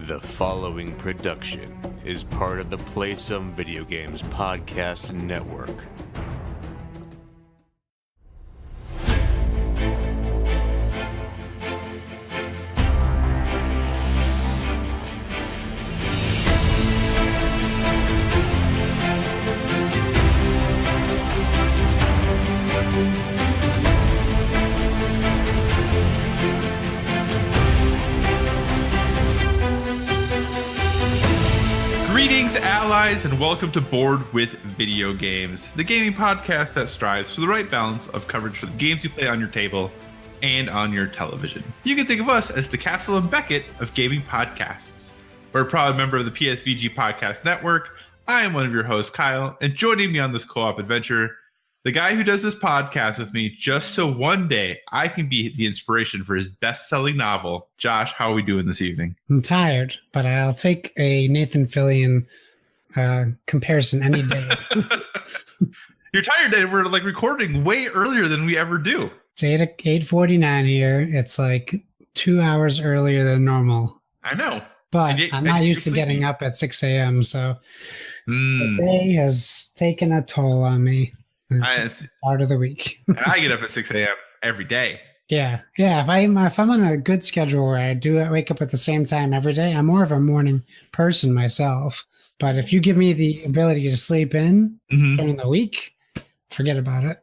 The following production is part of the Play Some Video Games podcast network. Greetings, allies, and welcome to Board with Video Games, the gaming podcast that strives for the right balance of coverage for the games you play on your table and on your television. You can think of us as the Castle and Beckett of gaming podcasts. We're a proud member of the PSVG Podcast Network. I am one of your hosts, Kyle, and joining me on this co-op adventure, the guy who does this podcast with me just so one day I can be the inspiration for his best-selling novel. Josh, how are we doing this evening? I'm tired, but I'll take a Nathan Fillion comparison any day. You're tired, and we're like recording way earlier than we ever do. It's 8:49 here. It's like 2 hours earlier than normal. I know. But I'm not used to getting up at 6 a.m., so the day has taken a toll on me. It's part of the week. And I get up at 6 a.m. every day. Yeah. If I'm on a good schedule where I wake up at the same time every day, I'm more of a morning person myself. But if you give me the ability to sleep in during the week, forget about it.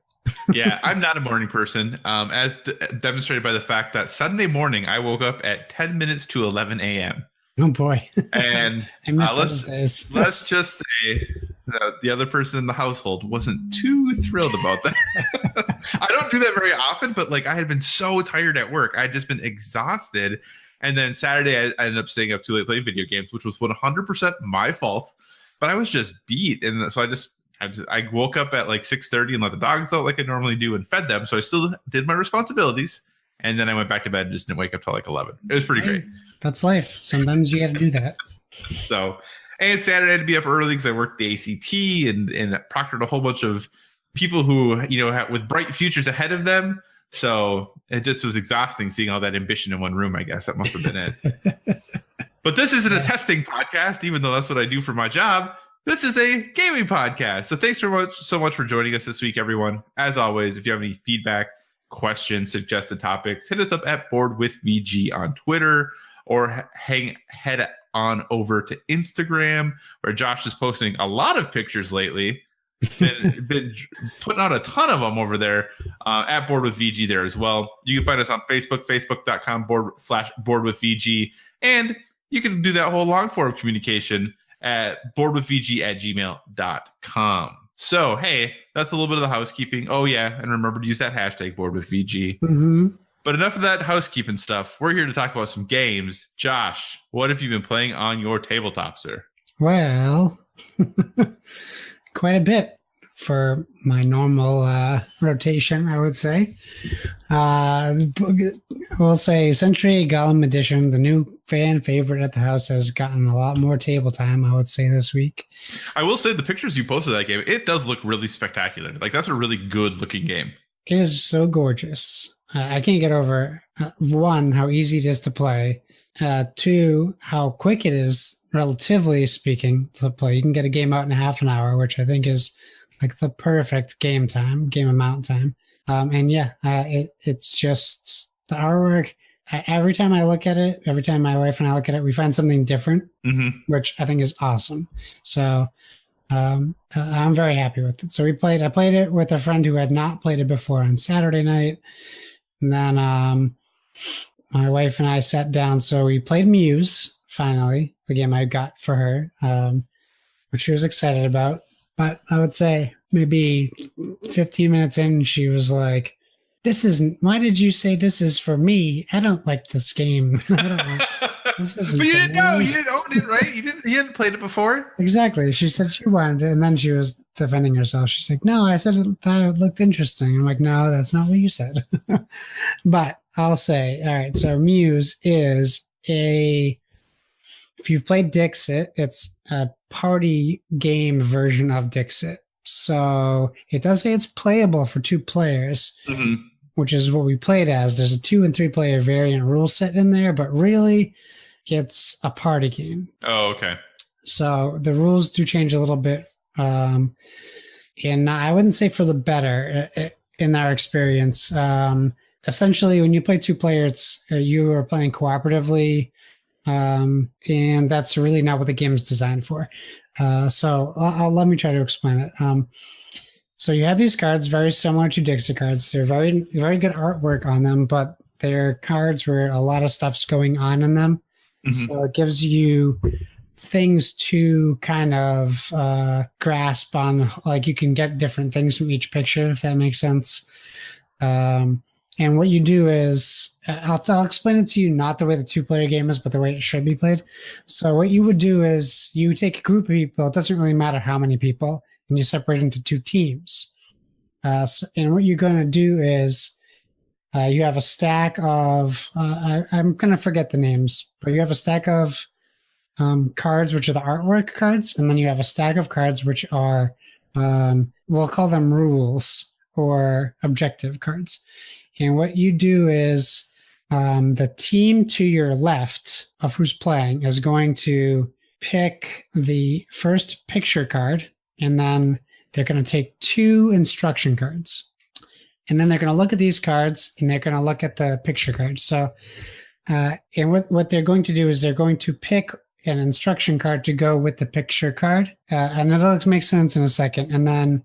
Yeah, I'm not a morning person, as demonstrated by the fact that Sunday morning I woke up at 10 minutes to 11 a.m. Oh boy! And I miss those days. Let's just say that the other person in the household wasn't too thrilled about that. I don't do that very often, but like I had been so tired at work, I had just been exhausted. And then Saturday, I ended up staying up too late playing video games, which was 100% my fault. But I was just beat, and so I woke up at like 6:30 and let the dogs out like I normally do and fed them. So I still did my responsibilities, and then I went back to bed and just didn't wake up till like 11. It was pretty great. That's life. Sometimes you got to do that. So, and Saturday I had to be up early because I worked the ACT and proctored a whole bunch of people who, with bright futures ahead of them. So it just was exhausting seeing all that ambition in one room, I guess. That must have been it. But this isn't a testing podcast, even though that's what I do for my job. This is a gaming podcast. So thanks so much for joining us this week, everyone. As always, if you have any feedback, questions, suggested topics, hit us up at Board with VG on Twitter, or head on over to Instagram, where Josh is posting a lot of pictures lately. Been putting out a ton of them over there at Board with VG there as well. You can find us on Facebook, facebook.com/Board with VG, and you can do that whole long form communication at boardwithvg@gmail.com. So, hey, that's a little bit of the housekeeping. Oh, yeah, and remember to use that hashtag #BoardWithVG. But enough of that housekeeping stuff. We're here to talk about some games. Josh, what have you been playing on your tabletop, sir? Well, quite a bit for my normal rotation, I would say. We'll say Century Golem Edition, the new fan favorite at the house, has gotten a lot more table time, I would say, this week. I will say the pictures you posted of that game, it does look really spectacular. Like, that's a really good looking game. It is so gorgeous. I can't get over, one, how easy it is to play. Two, how quick it is, relatively speaking, to play. You can get a game out in half an hour, which I think is like the perfect game amount time. And yeah, it's just the artwork. Every time I look at it, every time my wife and I look at it, we find something different, which I think is awesome. So I'm very happy with it. So I played it with a friend who had not played it before on Saturday night. And then my wife and I sat down. So we played Muse, finally, the game I got for her, which she was excited about. But I would say maybe 15 minutes in, she was like, why did you say this is for me? I don't like this game. This isn't but you didn't know. Me. You didn't own it, right? You hadn't played it before? Exactly. She said she wanted it, and then she was defending herself. She's like, no, I said thought it looked interesting. I'm like, no, that's not what you said. But I'll say, all right, so Muse is if you've played Dixit, it's a party game version of Dixit. So it does say it's playable for 2 players, which is what we played as. There's a 2 and 3 player variant rule set in there, but really it's a party game. Oh, okay. So the rules do change a little bit. And I wouldn't say for the better in our experience. Essentially, when you play 2-player, it's you are playing cooperatively, and that's really not what the game is designed for. So let me try to explain it. So you have these cards very similar to Dixie cards. They're very, very good artwork on them, but they're cards where a lot of stuff's going on in them. Mm-hmm. So it gives you things to kind of grasp on, like you can get different things from each picture, if that makes sense. And what you do is, I'll explain it to you, not the way the 2-player game is, but the way it should be played. So what you would do is you take a group of people, it doesn't really matter how many people, and you separate into 2 teams. And what you're going to do is you have a stack of, I'm going to forget the names, but you have a stack of cards, which are the artwork cards, and then you have a stack of cards, which are, we'll call them rules or objective cards. And what you do is the team to your left of who's playing is going to pick the first picture card, and then they're going to take 2 instruction cards. And then they're going to look at these cards, and they're going to look at the picture cards. So, and what they're going to do is they're going to pick an instruction card to go with the picture card. And it'll make sense in a second. And then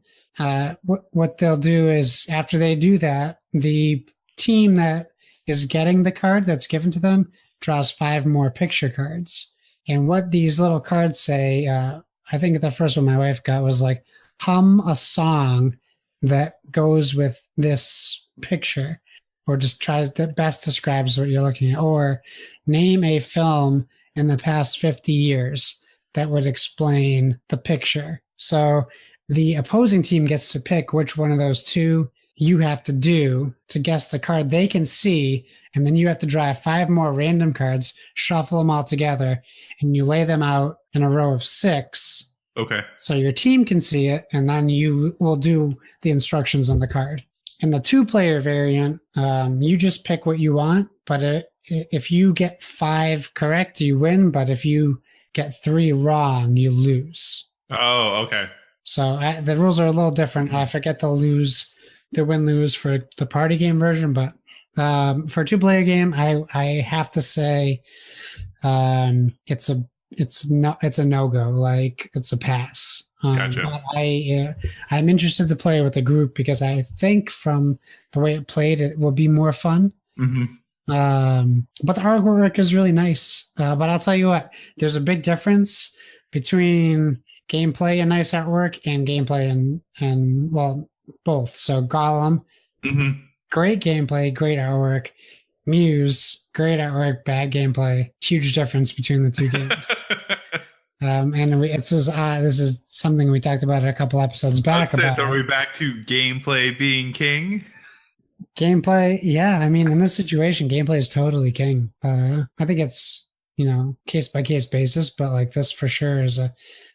what they'll do is, after they do that, the team that is getting the card that's given to them draws 5 more picture cards. And what these little cards say, I think the first one my wife got was like, hum a song that goes with this picture, or just tries that best describes what you're looking at, or name a film in the past 50 years that would explain the picture. So the opposing team gets to pick which one of those 2 you have to do to guess the card they can see, and then you have to draw 5 more random cards, shuffle them all together, and you lay them out in a row of 6. Okay. So your team can see it, and then you will do the instructions on the card. In the 2-player variant, you just pick what you want, but if you get 5 correct, you win, but if you get 3 wrong, you lose. Oh, okay. So the rules are a little different. I forget the win-lose for the party game version, but for a 2-player game, I have to say it's a no-go. Like, it's a pass. Gotcha. I'm interested to play with a group because I think from the way it played, it will be more fun. Mm-hmm. But the artwork is really nice. But I'll tell you what, there's a big difference between gameplay and nice artwork and gameplay and well, both. So Golem, mm-hmm. Great gameplay, great artwork. Muse, great artwork, bad gameplay. Huge difference between the 2 games. This is something we talked about a couple episodes back. So are we back to gameplay being king? Gameplay, yeah. I mean, in this situation, gameplay is totally king. I think it's, case by case basis, but like this for sure is an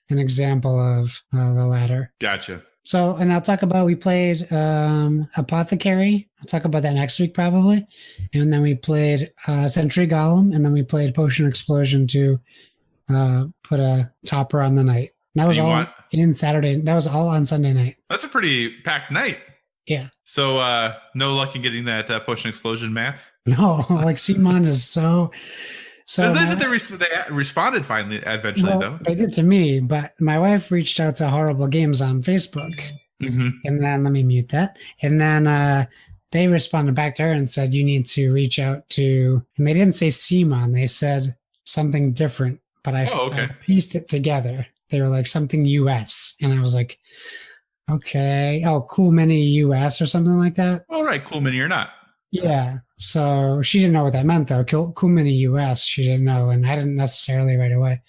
example of the latter. Gotcha. So, and I'll talk about, we played Apothecary. I'll talk about that next week probably. And then we played Sentry Golem, and then we played Potion Explosion to put a topper on the night. That was all in Saturday. That was all on Sunday night. That's a pretty packed night. Yeah. So no luck in getting that Potion Explosion mat? No, like Simon is so... So it's nice that they responded finally, eventually, though. They did to me, but my wife reached out to Horrible Games on Facebook. Mm-hmm. And then, let me mute that. And then they responded back to her and said, you need to reach out to, and they didn't say Simon, they said something different, but I pieced it together. They were like something US. And I was like, okay. Oh, Cool Mini US or something like that. All right, Cool Mini or not. Yeah. So she didn't know what that meant, though. Cool Mini US, she didn't know, and I didn't necessarily right away.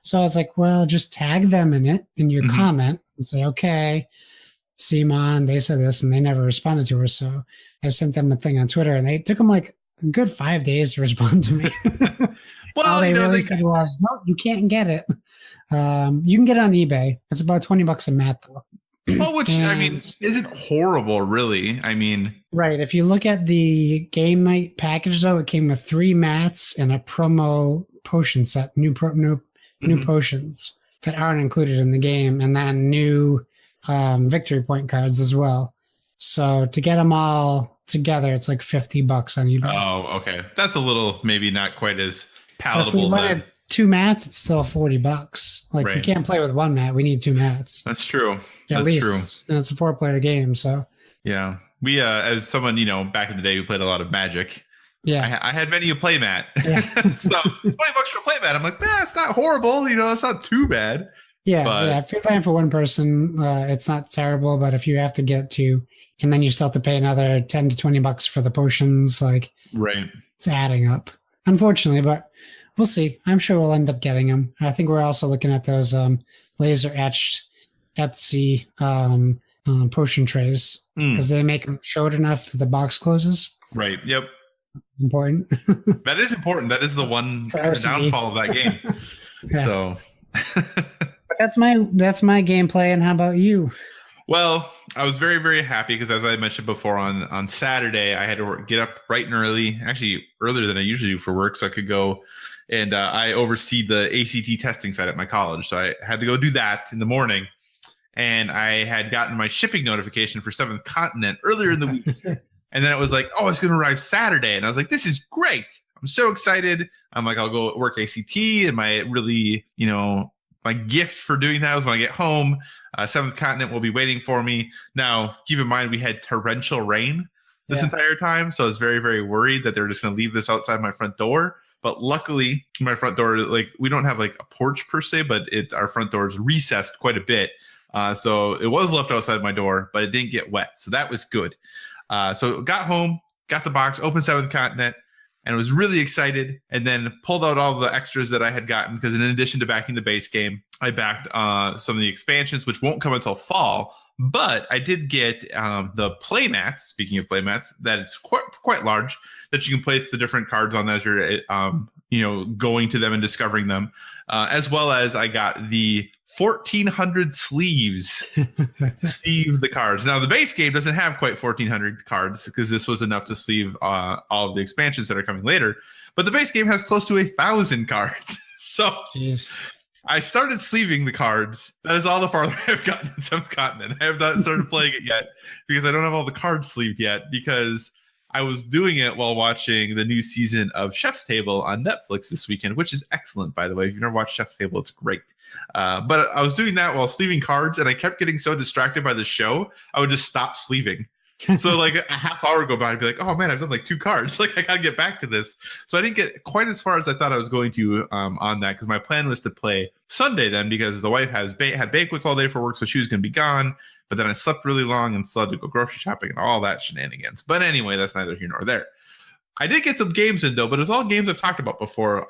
So I was like, well, just tag them in it in your mm-hmm. comment and say, okay, Simon, they said this, and they never responded to her. So I sent them a thing on Twitter, and they took them like a good 5 days to respond to me. Well, all they really said was, no, you can't get it. You can get it on eBay. It's about $20 a mat, though. Well, which I mean, And- isn't horrible, really. I mean, Right. If you look at the game night package, though, it came with 3 mats and a promo potion set, new Mhm. potions that aren't included in the game, and then new victory point cards as well. So to get them all together, it's like $50 on eBay. Oh, okay. That's a little maybe not quite as But if we palatable. wanted 2 mats, it's still $40. Like we Right. can't play with 1 mat; we need 2 mats That's true. at That's least, true. and it's a 4-player game. So Yeah. We, as someone, back in the day who played a lot of Magic, yeah, I had many a playmat. Yeah. So $20 for a playmat. I'm like, it's not horrible. It's not too bad. yeah, but- yeah. If you're playing for one person, it's not terrible. But if you have to get 2, and then you still have to pay another $10 to $20 for the potions, like Right. it's adding up, unfortunately. But we'll see. I'm sure we'll end up getting them. I think we're also looking at those laser etched Etsy potion trays because they make them short enough that the box closes. Right. Yep. Important. That is important. That is the one For RCD. downfall of that game. Yeah. So, But that's my gameplay. And how about you? well, I was very, very happy because, as I mentioned before, on Saturday, I had to get up bright and early, actually earlier than I usually do for work, so I could go and I oversee the ACT testing site at my college. So I had to go do that in the morning. And I had gotten my shipping notification for 7th Continent earlier in the week. And then it was like, oh, it's going to arrive Saturday. And I was like, this is great. I'm so excited. I'm like, I'll go work ACT. And my really, my gift for doing that was when I get home, 7th Continent will be waiting for me. Now, keep in mind, we had torrential rain this entire time. So I was very, very worried that they were just going to leave this outside my front door. But luckily, my front door, like, we don't have like a porch per se, but our front door is recessed quite a bit. So it was left outside my door, but it didn't get wet. So that was good. So got home, got the box, opened 7th Continent, and was really excited. And then pulled out all the extras that I had gotten because in addition to backing the base game, I backed some of the expansions, which won't come until fall. But I did get the playmats. Speaking of playmats, that it's quite large that you can place the different cards on as you're going to them and discovering them, as well as I got the 1,400 sleeves to sleeve the cards. Now the base game doesn't have quite 1,400 cards because this was enough to sleeve all of the expansions that are coming later. But the base game has close to 1,000 cards. So Jeez. I started sleeving the cards. That is all the farther I've gotten in 7th Continent. I have not started playing it yet because I don't have all the cards sleeved yet because I was doing it while watching the new season of Chef's Table on Netflix this weekend, which is excellent, by the way. If you've never watched Chef's Table, it's great. But I was doing that while sleeving cards, and I kept getting so distracted by the show, I would just stop sleeving. So like a half hour would go by and be like, oh man, I've done like 2 cards. Like I got to get back to this. So I didn't get quite as far as I thought I was going to on that because my plan was to play Sunday then because the wife had banquets all day for work, so she was going to be gone. But then I slept really long and still had to go grocery shopping and all that shenanigans. But anyway, that's neither here nor there. I did get some games in though, but it's all games I've talked about before.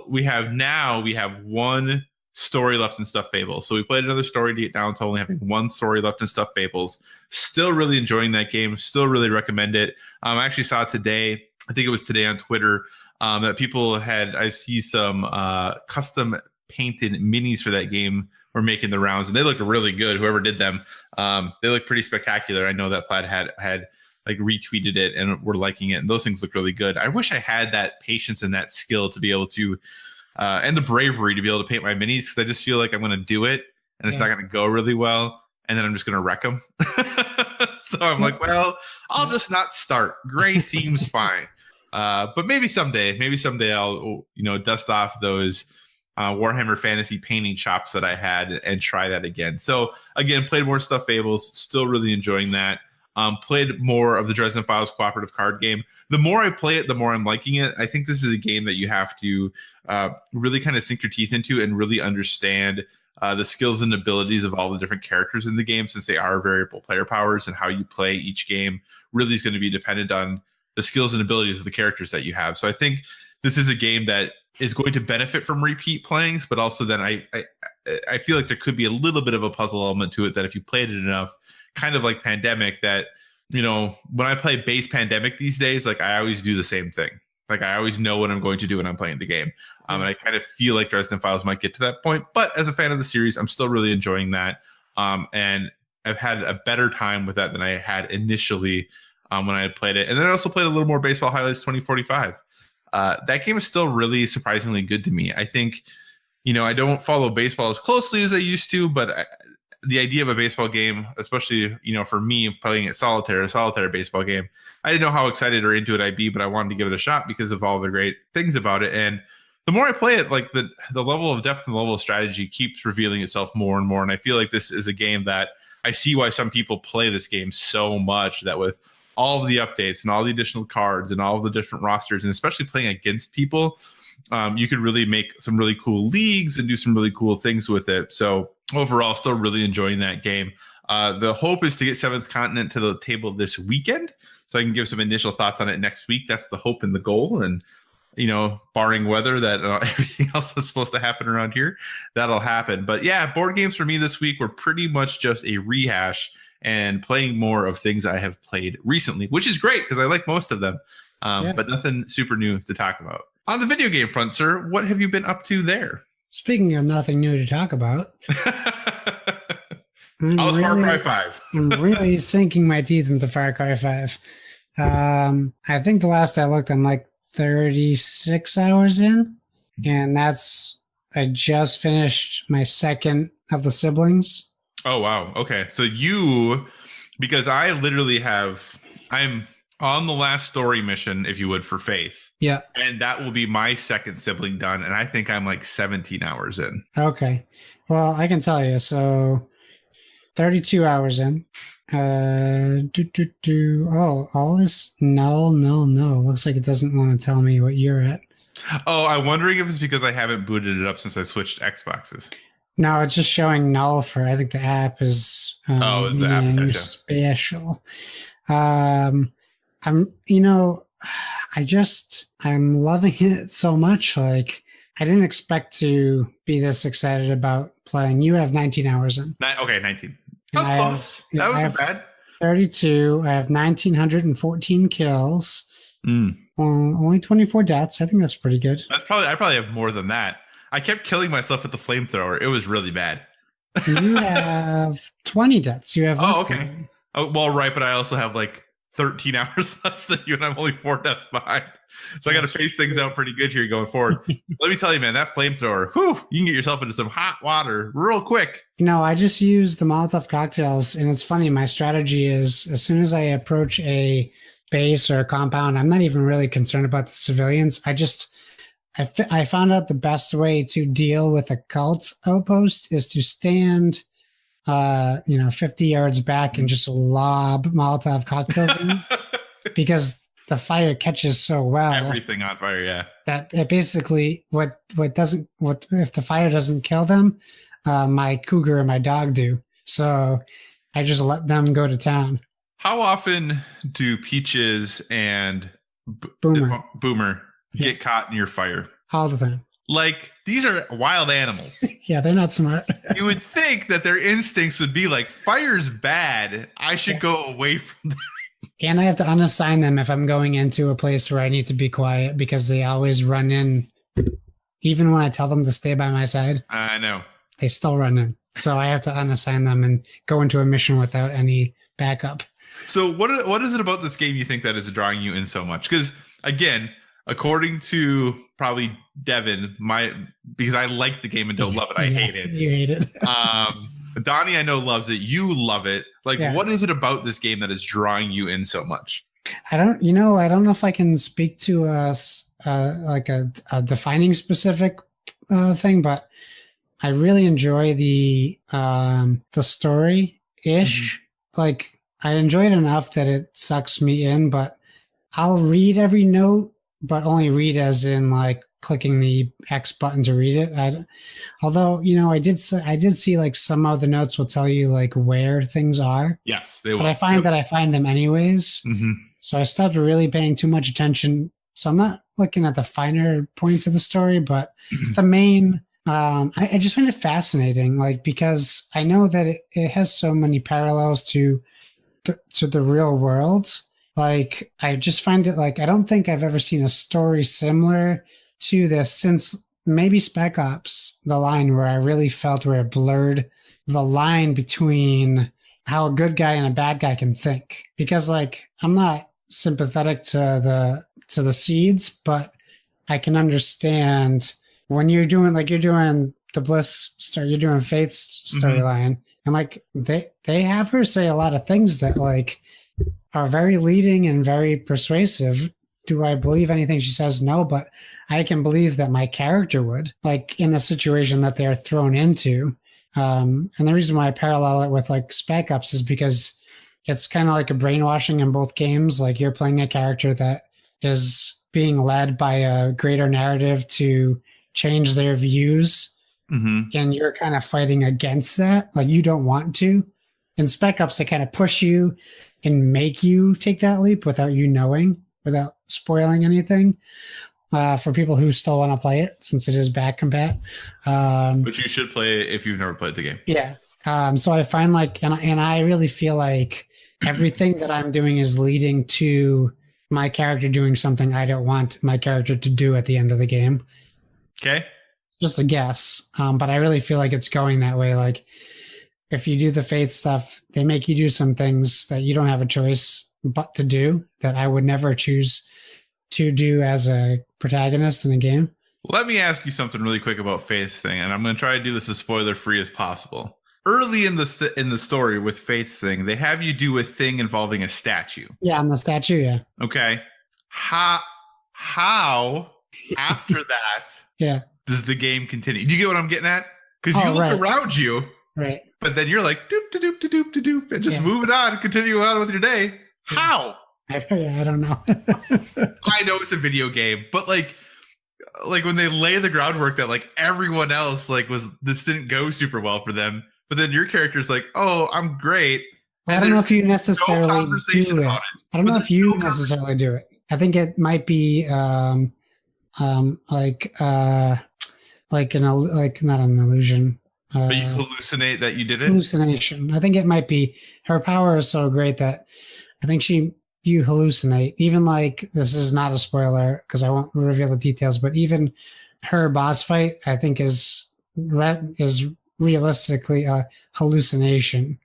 We have 1 story left in Stuffed Fables. So we played another story to get down to only having 1 story left in Stuffed Fables. Still really enjoying that game. Still really recommend it. I actually saw today, I think it was today on Twitter, that people I see some custom painted minis for that game were making the rounds, and they look really good. Whoever did them, they look pretty spectacular. I know that Plaid had like retweeted it and were liking it, and those things look really good. I wish I had that patience and that skill to be able to, and the bravery to be able to paint my minis because I just feel like I'm going to do it and it's not going to go really well, and then I'm just going to wreck them. So I'm like, well, I'll just not start. Gray seems fine, but maybe someday I'll dust off those Warhammer Fantasy painting chops that I had and try that again. So again, played more Stuffed Fables, still really enjoying that. Played more of the Dresden Files cooperative card game. The more I play it, the more I'm liking it. I think this is a game that you have to really kind of sink your teeth into and really understand the skills and abilities of all the different characters in the game, since they are variable player powers, and how you play each game really is going to be dependent on the skills and abilities of the characters that you have. So I think this is a game that is going to benefit from repeat playings, but also then I feel like there could be a little bit of a puzzle element to it that if you played it enough, kind of like Pandemic, that, when I play base Pandemic these days, like I always do the same thing. Like I always know what I'm going to do when I'm playing the game. And I kind of feel like Dresden Files might get to that point, but as a fan of the series, I'm still really enjoying that. And I've had a better time with that than I had initially when I had played it. And then I also played a little more Baseball Highlights 2045. That game is still really surprisingly good to me. I think, I don't follow baseball as closely as I used to, but the idea of a baseball game, especially, for me playing it a solitaire baseball game, I didn't know how excited or into it I'd be, but I wanted to give it a shot because of all the great things about it. And the more I play it, like the level of depth and the level of strategy keeps revealing itself more and more. And I feel like this is a game that I see why some people play this game so much, that with all of the updates and all the additional cards and all of the different rosters, and especially playing against people, you could really make some really cool leagues and do some really cool things with it. So overall, still really enjoying that game. The hope is to get Seventh Continent to the table this weekend, so I can give some initial thoughts on it next week. That's the hope and the goal. And, barring weather, that everything else that's supposed to happen around here, that'll happen. But yeah, board games for me this week were pretty much just a rehash and playing more of things I have played recently, which is great because I like most of them, but nothing super new to talk about. On the video game front, sir, what have you been up to there? Speaking of nothing new to talk about, Far Cry 5. I'm really sinking my teeth into Far Cry 5. I think the last I looked, I'm like 36 hours in, and I just finished my second of the siblings. Oh, wow. Okay. So because I literally I'm on the last story mission, if you would, for Faith. Yeah. And that will be my second sibling done. And I think I'm like 17 hours in. Okay. Well, I can tell you. So 32 hours in. Oh, all this. No. Looks like it doesn't want to tell me what you're at. Oh, I'm wondering if it's because I haven't booted it up since I switched Xboxes. No, it's just showing null for, I think the app is is the app gotcha. Special. I'm loving it so much. Like, I didn't expect to be this excited about playing. You have 19 hours in. Okay, 19. That was close. That wasn't bad. 32. I have 1,914 kills. Only 24 deaths. I think that's pretty good. I probably have more than that. I kept killing myself with the flamethrower. It was really bad. You have 20 deaths. You have less okay. than. Oh, well, right, but I also have like 13 hours less than you, and I'm only 4 deaths behind. So I got to face things out pretty good here going forward. Let me tell you, man, that flamethrower, you can get yourself into some hot water real quick. I just use the Molotov cocktails, and it's funny. My strategy is as soon as I approach a base or a compound, I'm not even really concerned about the civilians. I found out the best way to deal with a cult outpost is to stand 50 yards back and just lob Molotov cocktails in, because the fire catches so well. Everything on fire, yeah. That it basically what if the fire doesn't kill them, my cougar and my dog do. So I just let them go to town. How often do Peaches and Boomer get caught in your fire? All the time. Like, these are wild animals. Yeah, they're not smart. You would think that their instincts would be like, fire's bad, I should go away from them. And I have to unassign them if I'm going into a place where I need to be quiet, because they always run in. Even when I tell them to stay by my side, I know. They still run in. So I have to unassign them and go into a mission without any backup. So what is it about this game you think that is drawing you in so much? Because, again, according to probably Devin, because I like the game and don't love it, I hate it. You hate it. Donnie, I know, loves it. You love it. Like, What is it about this game that is drawing you in so much? I don't know if I can speak to like a defining specific thing, but I really enjoy the story ish. Mm-hmm. Like, I enjoy it enough that it sucks me in, but I'll read every note, but only read as in like clicking the X button to read it. Although, I did see like some of the notes will tell you like where things are. Yes, they will. But I find that I find them anyways. Mm-hmm. So I started really paying too much attention. So I'm not looking at the finer points of the story, but the main, I just find it fascinating, like, because I know that it has so many parallels to the real world. Like, I just find it like, I don't think I've ever seen a story similar to this since maybe Spec Ops: The Line, where I really felt where it blurred the line between how a good guy and a bad guy can think, because like I'm not sympathetic to the seeds, but I can understand when you're doing the Bliss story, you're doing Faith's storyline, and like they have her say a lot of things that like are very leading and very persuasive. Do I believe anything she says? No, but I can believe that my character would, like in the situation that they're thrown into. And the reason why I parallel it with like Spec Ops is because it's kind of like a brainwashing in both games. Like you're playing a character that is being led by a greater narrative to change their views. And you're kind of fighting against that. Like you don't want to. In Spec Ops, they kind of push you and make you take that leap without you knowing, without spoiling anything. For people who still want to play it, since it is back compat. But you should play it if you've never played the game. Yeah. So I find like, and I really feel like everything that I'm doing is leading to my character doing something I don't want my character to do at the end of the game. Okay. Just a guess. But I really feel like it's going that way. Like if you do the Faith stuff, they make you do some things that you don't have a choice but to do, that I would never choose to do as a protagonist in a game. Let me ask you something really quick about Faith's thing, and I'm going to try to do this as spoiler free as possible. Early in the story with Faith's thing, they have you do a thing involving a statue. Yeah, on the statue, yeah. Okay. How after that yeah, does the game continue? Do you get what I'm getting at? Because you look around you, right? But then you're like doop to doop to doop to doop, and just moving on, continue on with your day. How? I don't know. I know it's a video game, but like when they lay the groundwork that like everyone else like this didn't go super well for them, but then your character's like, oh, I'm great. I don't know if you necessarily do it. I don't know if you necessarily do it. I think it might be not an illusion. But you hallucinate that you did it? Hallucination. I think it might be her power is so great that I think you hallucinate. Even like, this is not a spoiler because I won't reveal the details, but even her boss fight, I think is realistically a hallucination.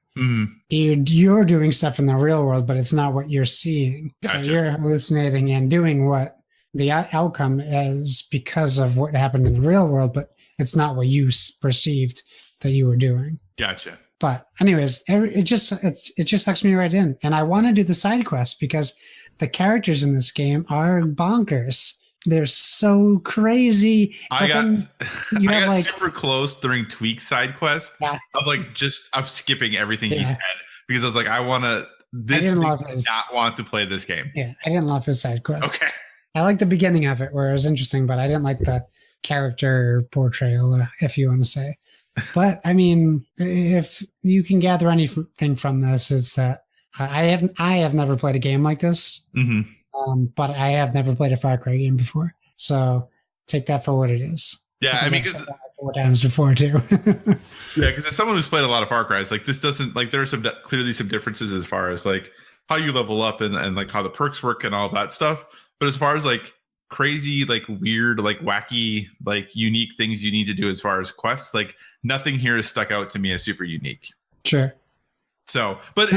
You're doing stuff in the real world, but it's not what you're seeing. Gotcha. So you're hallucinating and doing what the outcome is because of what happened in the real world, but it's not what you perceived that you were doing. Gotcha. But anyways, it just sucks me right in. And I want to do the side quests because the characters in this game are bonkers. They're so crazy. I got super close during Tweak's side quest. Yeah. I'm skipping everything he said because I was like, I not want to play this game. Yeah, I didn't love his side quest. Okay. I liked the beginning of it where it was interesting, but I didn't like the character portrayal, if you want to say. But I mean, if you can gather anything from this, it's that I have never played a game like this, but I have never played a Far Cry game before. So take that for what it is. Yeah, I mean, because 4 times before too. Yeah, because as someone who's played a lot of Far Cries, like this doesn't like there are clearly some differences as far as like how you level up and like how the perks work and all that stuff. But as far as like crazy, like weird, like wacky, like unique things you need to do as far as quests, like nothing here has stuck out to me as super unique. Sure. So, but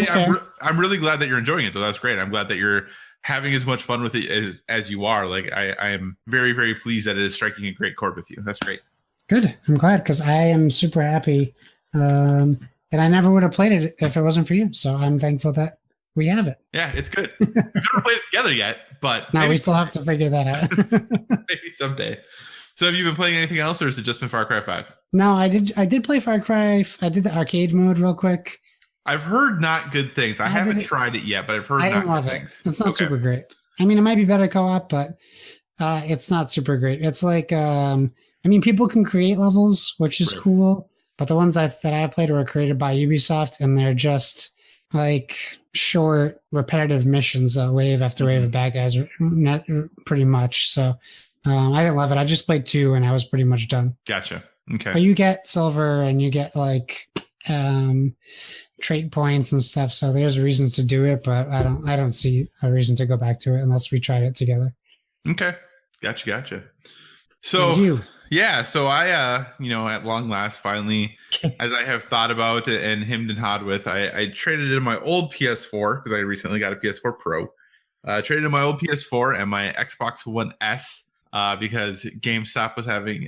I'm really glad that you're enjoying it though. That's great. I'm glad that you're having as much fun with it as you are. Like I am very, very pleased that it is striking a great chord with you. That's great. Good. I'm glad because I am super happy. And I never would have played it if it wasn't for you. So I'm thankful that we have it. Yeah, it's good. We've never played it together yet, but no, we still have to figure that out. Maybe someday. So have you been playing anything else or has it just been Far Cry 5? No, I did play Far Cry. I did the arcade mode real quick. I've heard not good things. I haven't tried it yet, but I've heard not good things. It's not super great. I mean, it might be better co-op, but it's not super great. It's like, I mean, people can create levels, which is cool, but the ones that I played were created by Ubisoft, and they're just like short, repetitive missions, wave after wave of bad guys, pretty much. So I didn't love it. I just played 2, and I was pretty much done. Gotcha. Okay. But you get silver, and you get like trait points and stuff, so there's reasons to do it, but I don't see a reason to go back to it unless we tried it together. Okay. Gotcha. So Yeah, so I, at long last, finally, as I have thought about it and hemmed and hawed with, I traded in my old PS4 because I recently got a PS4 Pro. Traded in my old PS4 and my Xbox One S because GameStop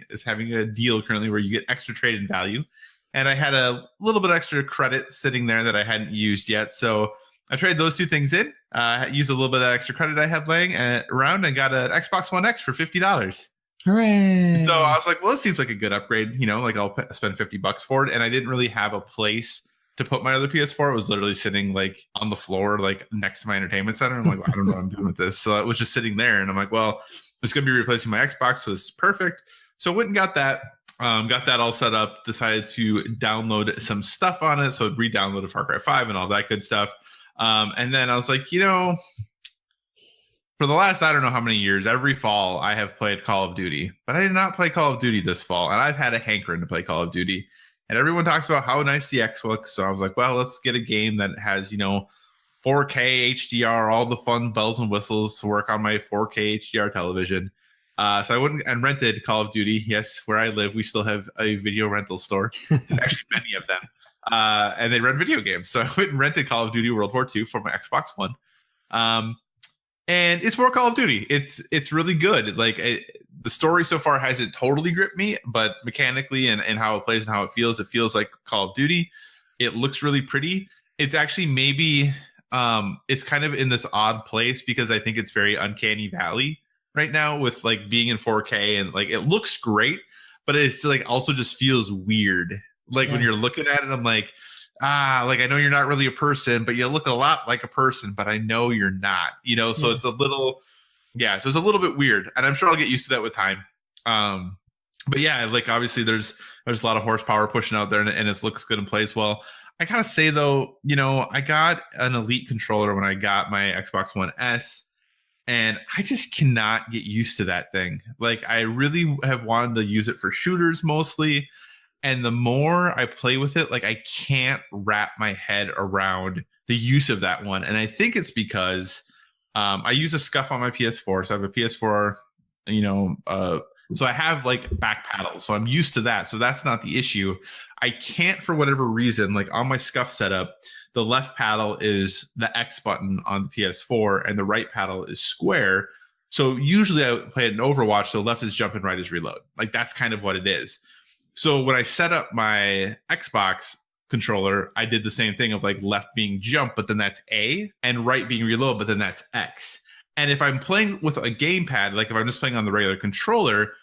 is having a deal currently where you get extra trade-in value, and I had a little bit extra credit sitting there that I hadn't used yet, so I traded those two things in. Used a little bit of that extra credit I had laying around and got an Xbox One X for $50. Hooray! So I was like, well, it seems like a good upgrade. Like I'll spend $50 for it. And I didn't really have a place to put my other PS4. It was literally sitting like on the floor, like next to my entertainment center. I'm like, well, I don't know what I'm doing with this. So it was just sitting there. And I'm like, well, it's going to be replacing my Xbox. So this is perfect. So I went and got that. Got that all set up. Decided to download some stuff on it. So re-downloaded Far Cry 5 and all that good stuff. And then I was like, for the last, I don't know how many years, every fall I have played Call of Duty, but I did not play Call of Duty this fall. And I've had a hankering to play Call of Duty. And everyone talks about how nice the X looks. So I was like, well, let's get a game that has, 4K HDR, all the fun bells and whistles to work on my 4K HDR television. So I went and rented Call of Duty. Yes, where I live, we still have a video rental store. Actually, many of them. And they rent video games. So I went and rented Call of Duty World War II for my Xbox One. And it's more Call of Duty. It's really good. Like the story so far hasn't totally gripped me, but mechanically and how it plays and how it feels like Call of Duty. It looks really pretty. It's actually maybe it's kind of in this odd place because I think it's very uncanny valley right now with like being in 4K and like it looks great, but it's still, like also just feels weird. Like when you're looking at it, I'm like, like I know you're not really a person, but you look a lot like a person, but I know you're not, so it's a little, so it's a little bit weird, and I'm sure I'll get used to that with time. But yeah, like obviously there's a lot of horsepower pushing out there, and it looks good and plays well. I gotta say though, I got an Elite controller when I got my Xbox One S, and I just cannot get used to that thing. Like I really have wanted to use it for shooters mostly. And the more I play with it, like I can't wrap my head around the use of that one. And I think it's because I use a scuff on my PS4. So I have a PS4, so I have like back paddles. So I'm used to that. So that's not the issue. I can't, for whatever reason, like on my scuff setup, the left paddle is the X button on the PS4 and the right paddle is square. So usually I play it in Overwatch. So left is jump and right is reload. Like that's kind of what it is. So when I set up my Xbox controller, I did the same thing of like left being jump, but then that's A, and right being reload, but then that's X. And if I'm playing with a gamepad, like if I'm just playing on the regular controller,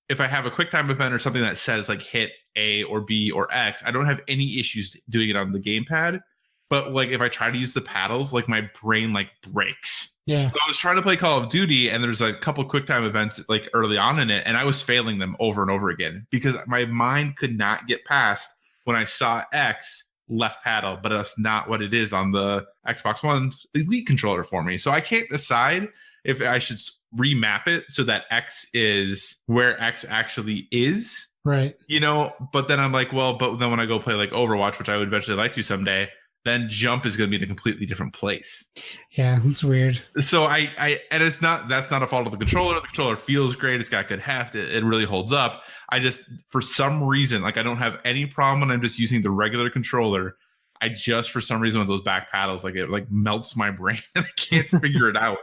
if I have a quick time event or something that says like hit A or B or X, I don't have any issues doing it on the gamepad. But like if I try to use the paddles, like my brain like breaks. Yeah. So I was trying to play Call of Duty, and there's a couple quick time events like early on in it, and I was failing them over and over again because my mind could not get past when I saw X left paddle, but that's not what it is on the Xbox One Elite controller for me. So I can't decide if I should remap it so that X is where X actually is. Right. But then I'm like, well, but then when I go play like Overwatch, which I would eventually like to someday, then jump is going to be in a completely different place. Yeah, that's weird. So that's not a fault of the controller. The controller feels great. It's got good heft. It really holds up. I just, for some reason, like I don't have any problem when I'm just using the regular controller. I just, for some reason, with those back paddles, like it like melts my brain and I can't figure it out.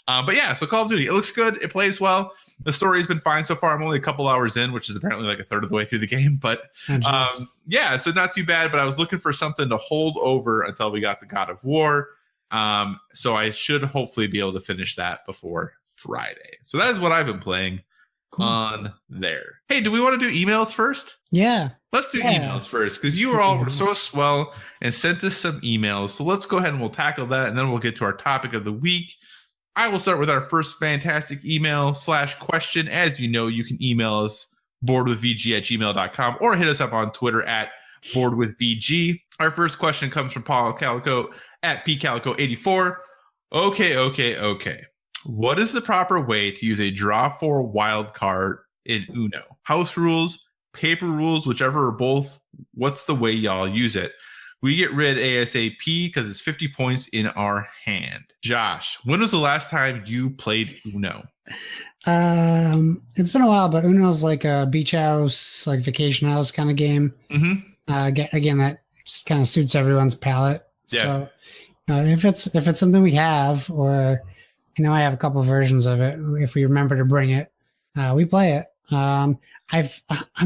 But yeah, so Call of Duty, it looks good. It plays well. The story's been fine so far. I'm only a couple hours in, which is apparently like a third of the way through the game. But yeah, so not too bad. But I was looking for something to hold over until we got to God of War. So I should hopefully be able to finish that before Friday. So that is what I've been playing on there. Hey, do we want to do emails first? Yeah. Let's do emails first, because you were all so swell and sent us some emails. So let's go ahead and we'll tackle that, and then we'll get to our topic of the week. I will start with our first fantastic email / question. As you know, you can email us boardwithvg@gmail.com or hit us up on Twitter at boardwithvg. Our first question comes from Paul Calico at pcalico84. Okay. What is the proper way to use a draw 4 wild card in Uno? House rules, paper rules, whichever or both. What's the way y'all use it? We get rid ASAP because it's 50 points in our hand. Josh, when was the last time you played Uno? It's been a while, but Uno's like a beach house, like vacation house kind of game. Again, that just kind of suits everyone's palate. Yeah. So if it's something we have, or I have a couple versions of it. If we remember to bring it, we play it. I'm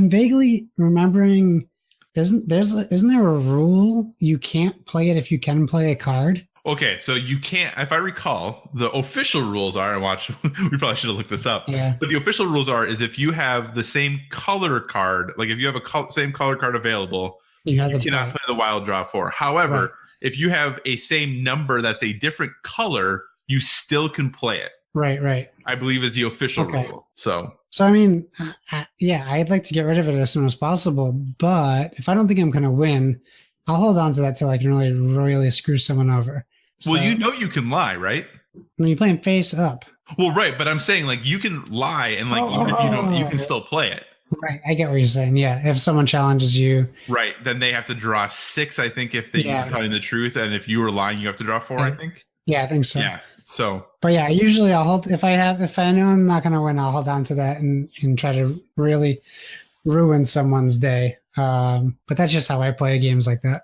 vaguely remembering. Isn't there a rule you can't play it if you can play a card? Okay, so you can't. If I recall, the official rules are. And watch, we probably should have looked this up. Yeah. But the official rules are: is if you have the same color card, like if you have same color card available, you cannot play the Wild Draw 4. However, right. If you have a same number that's a different color, you still can play it. Right. I believe is the official rule. So I mean, yeah, I'd like to get rid of it as soon as possible. But if I don't think I'm going to win, I'll hold on to that till I can really screw someone over. Well, you can lie, right? When you're playing face up. Well, right, but I'm saying like you can lie and like even if you don't, you can still play it. Right, I get what you're saying. Yeah, if someone challenges you, right, then they have to draw 6. I think if they are telling the truth, and if you were lying, you have to draw 4. I think. Yeah, I think so. Yeah. So. But yeah, usually I'll hold if I know I'm not going to win, I'll hold on to that and try to really ruin someone's day. But that's just how I play games like that.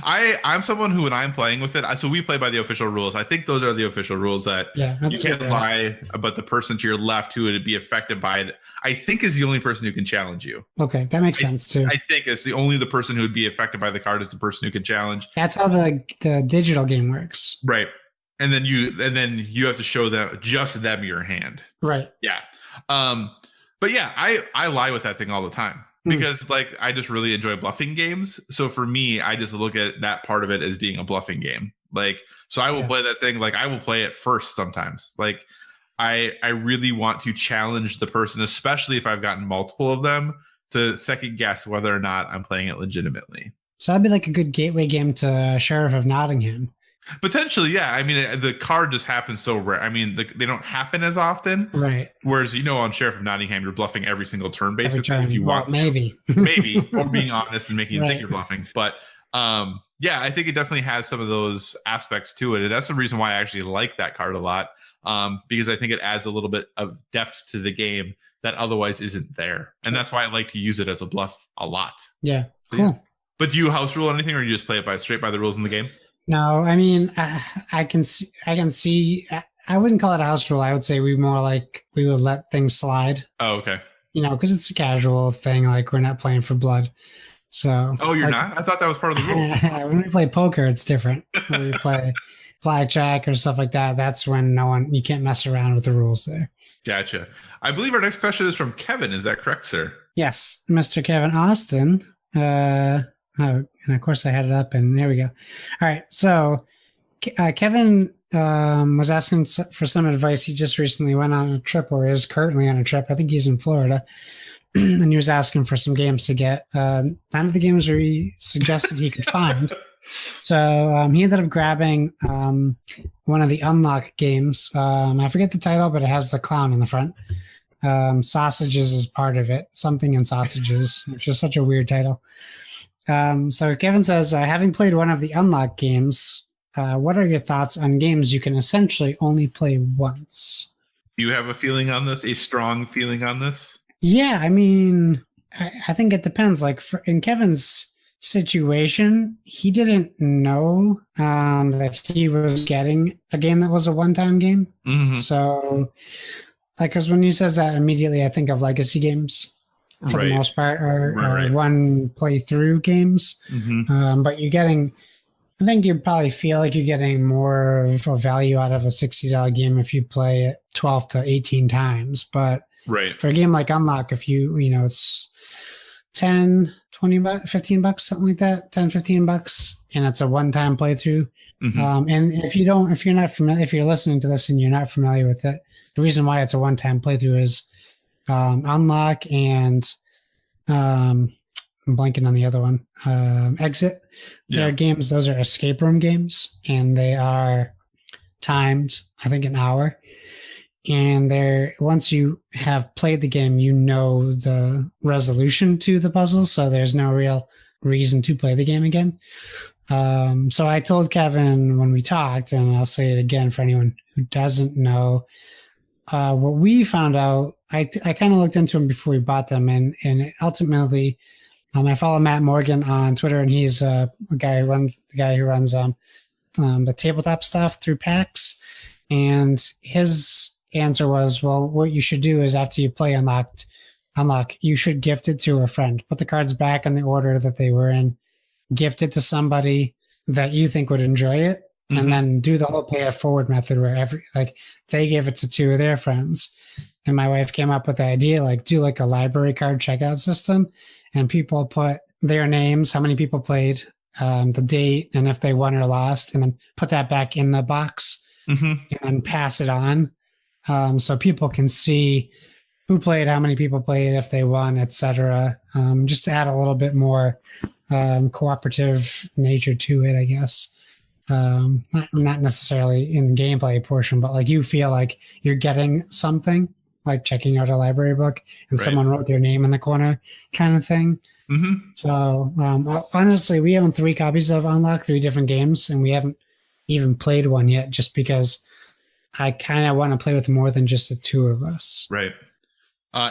I'm someone who, when I'm playing with it, so we play by the official rules. I think those are the official rules that you can't lie, but the person to your left who would be affected by it, I think is the only person who can challenge you. Okay, that makes sense too. I think it's the person who would be affected by the card is the person who can challenge. That's how the digital game works. Right. And then you have to show them your hand. Right. Yeah. But yeah, I lie with that thing all the time. Because like I just really enjoy bluffing games. So for me, I just look at that part of it as being a bluffing game. Like, so I will play that thing. Like I will play it first sometimes. Like I really want to challenge the person, especially if I've gotten multiple of them, to second guess whether or not I'm playing it legitimately. So that'd be like a good gateway game to Sheriff of Nottingham. Potentially, yeah. I mean, the card just happens so rare. I mean, they don't happen as often. Right. Whereas, on Sheriff of Nottingham, you're bluffing every single turn, basically, if you want. Maybe. Maybe. Or being honest and making you think you're bluffing. But, yeah, I think it definitely has some of those aspects to it. And that's the reason why I actually like that card a lot. Because I think it adds a little bit of depth to the game that otherwise isn't there. And that's why I like to use it as a bluff a lot. Yeah. So, cool. Yeah. But do you house rule anything, or do you just play it straight by the rules in the game? No, I mean, I can see. I wouldn't call it a house rule. I would say we would let things slide. Oh, okay. Because it's a casual thing. Like we're not playing for blood. So. Oh, you're not? I thought that was part of the rule. When we play poker, it's different. When we play blackjack or stuff like that, that's when you can't mess around with the rules there. Gotcha. I believe our next question is from Kevin. Is that correct, sir? Yes, Mr. Kevin Austin. And of course I had it up and there we go. All right. So Kevin was asking for some advice. He just recently went on a trip or is currently on a trip. I think he's in Florida. And he was asking for some games to get. None of the games where he suggested he could find. So he ended up grabbing one of the Unlock games. I forget the title, but it has the clown in the front. Sausages is part of it. Something in Sausages, which is such a weird title. So Kevin says, having played one of the Unlock games, what are your thoughts on games you can essentially only play once? Do you have a feeling on this? A strong feeling on this? Yeah, I mean, I think it depends. Like in Kevin's situation, he didn't know that he was getting a game that was a one-time game. Mm-hmm. So, because when he says that, immediately I think of legacy games. For the most part, or one playthrough games. Mm-hmm. But I think you probably feel like you're getting more of a value out of a $60 game if you play it 12 to 18 times. But for a game like Unlock, if it's 10, 20 bucks, 15 bucks, something like that, 10, 15 bucks, and it's a one-time playthrough. Mm-hmm. And if you're not familiar, if you're listening to this and you're not familiar with it, the reason why it's a one-time playthrough is Unlock and I'm blanking on the other one. Exit. There are games, those are escape room games, and they are timed, I think, an hour. And once you have played the game, the resolution to the puzzle, so there's no real reason to play the game again. So I told Kevin when we talked, and I'll say it again for anyone who doesn't know, what we found out, I kind of looked into them before we bought them, and ultimately, I follow Matt Morgan on Twitter, and he's the guy who runs the tabletop stuff through PAX, and his answer was, well, what you should do is after you play unlock, you should gift it to a friend. Put the cards back in the order that they were in, gift it to somebody that you think would enjoy it, and then do the whole pay it forward method where they give it to two of their friends. And my wife came up with the idea, do like a library card checkout system, and people put their names, how many people played, the date, and if they won or lost, and then put that back in the box and pass it on. So people can see who played, how many people played, if they won, etc. Just to add a little bit more cooperative nature to it, I guess. Not necessarily in the gameplay portion, but you feel like you're getting something, like checking out a library book and someone wrote their name in the corner kind of thing. So honestly, we own 3 copies of Unlock, 3 different games, and we haven't even played one yet just because I kind of want to play with more than just the 2 of us. Right.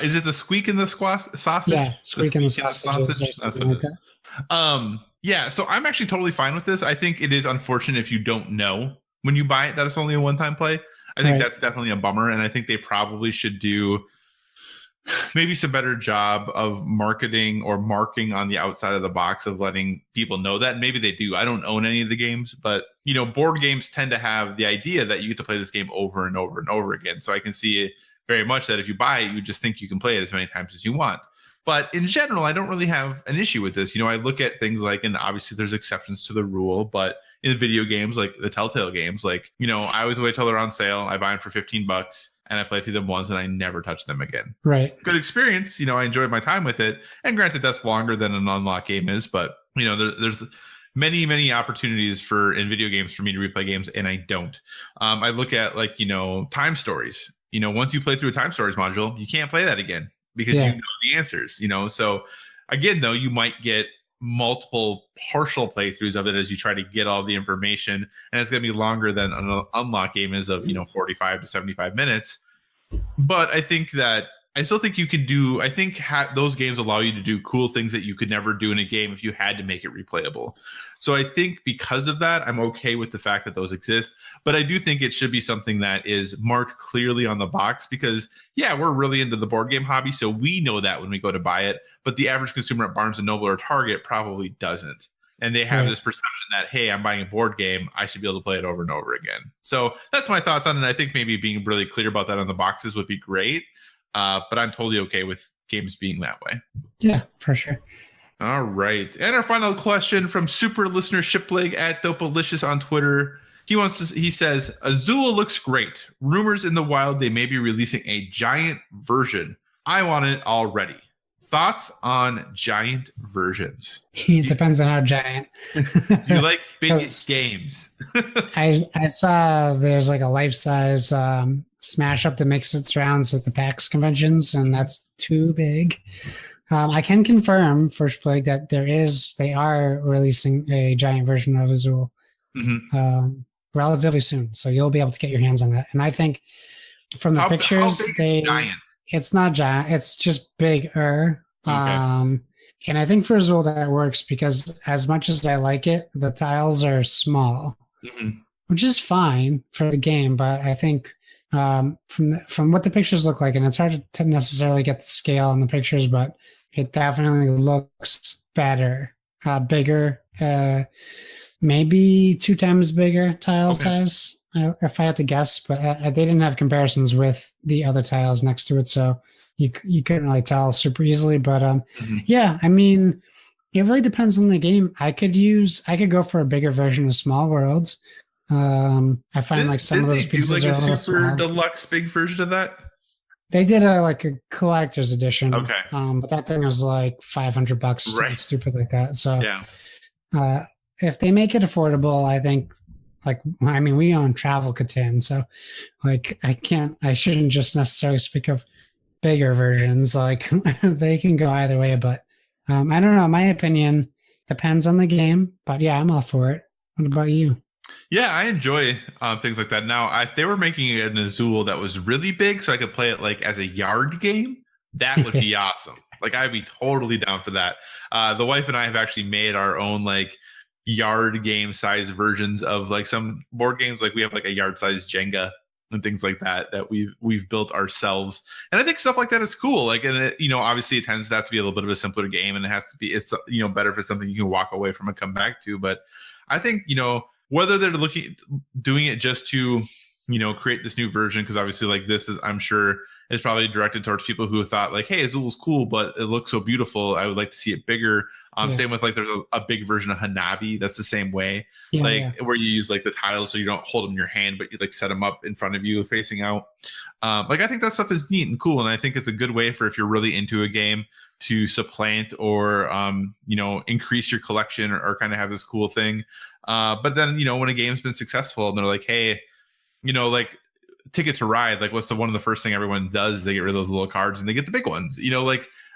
Is it the squeak and the sausage? Yeah, squeak and the sausage. That's what it is. Yeah, so I'm actually totally fine with this. I think it is unfortunate if you don't know when you buy it that it's only a one-time play. I think that's definitely a bummer, and I think they probably should do maybe some better job of marketing or marking on the outside of the box of letting people know that. And maybe they do. I don't own any of the games, but board games tend to have the idea that you get to play this game over and over and over again. So I can see it very much that if you buy it, you just think you can play it as many times as you want. But in general, I don't really have an issue with this. I look at things and obviously there's exceptions to the rule, but in video games, like the Telltale games, I always wait till they're on sale. I buy them for $15 and I play through them once and I never touch them again. Right. Good experience. I enjoyed my time with it. And granted, that's longer than an unlock game is, but there's many, many opportunities in video games for me to replay games, and I don't. I look at time stories. Once you play through a time stories module, you can't play that again because you know the answers. So again, though, you might get multiple partial playthroughs of it as you try to get all the information, and it's going to be longer than an unlock game is of 45 to 75 minutes. But I still think you can do, those games allow you to do cool things that you could never do in a game if you had to make it replayable. So I think because of that, I'm okay with the fact that those exist. But I do think it should be something that is marked clearly on the box because, we're really into the board game hobby. So we know that when we go to buy it. But the average consumer at Barnes & Noble or Target probably doesn't. And they have this perception that, hey, I'm buying a board game, I should be able to play it over and over again. So that's my thoughts on it. I think maybe being really clear about that on the boxes would be great. But I'm totally okay with games being that way. Yeah, for sure. All right. And our final question from super listener Shipleg at Dopalicious on Twitter. He says, Azul looks great. Rumors in the wild they may be releasing a giant version. I want it already. Thoughts on giant versions? It depends on how giant. You like big games. I saw there's a life-size Smash Up that makes its rounds at the PAX conventions, and that's too big. I can confirm, First Plague, that they are releasing a giant version of Azul relatively soon, so you'll be able to get your hands on that. And I think from the pictures, it's not giant; it's just bigger. Okay. And I think for Azul that works because as much as I like it, the tiles are small, which is fine for the game. But I think from what the pictures look like, and it's hard to necessarily get the scale on the pictures, but it definitely looks better, bigger, maybe 2 times bigger tile size, if I had to guess. But they didn't have comparisons with the other tiles next to it, so you couldn't really tell super easily. But yeah, I mean, it really depends on the game. I could go for a bigger version of Small World. I find some of those pieces are a little super small. deluxe big version of that. They did a collector's edition. Okay. But that thing was $500 or something stupid like that. So yeah. If they make it affordable, I think we own Travel Catan, so I shouldn't just necessarily speak of bigger versions. They can go either way, but I don't know. My opinion depends on the game, but yeah, I'm all for it. What about you? Yeah, I enjoy things like that. Now, if they were making an Azul that was really big, so I could play it like as a yard game, that would be awesome. Like, I'd be totally down for that. The wife and I have actually made our own like yard game size versions of like some board games. Like, we have like a yard size Jenga and things like that we've built ourselves. And I think stuff like that is cool. Like, and it, obviously it tends to have to be a little bit of a simpler game, and it's better for something you can walk away from and come back to. But I think whether they're doing it just to create this new version, because obviously like this is, I'm sure, is probably directed towards people who thought like, hey, Azul's cool, but it looks so beautiful, I would like to see it bigger. Same with like there's a big version of Hanabi that's the same way, where you use like the tiles so you don't hold them in your hand, but you like set them up in front of you facing out. Like, I think that stuff is neat and cool, and I think it's a good way for, if you're really into a game, to supplant or increase your collection, or kind of have this cool thing. But then when a game's been successful and they're like, hey, like Ticket to Ride, like what's one of the first thing everyone does? They get rid of those little cards and they get the big ones.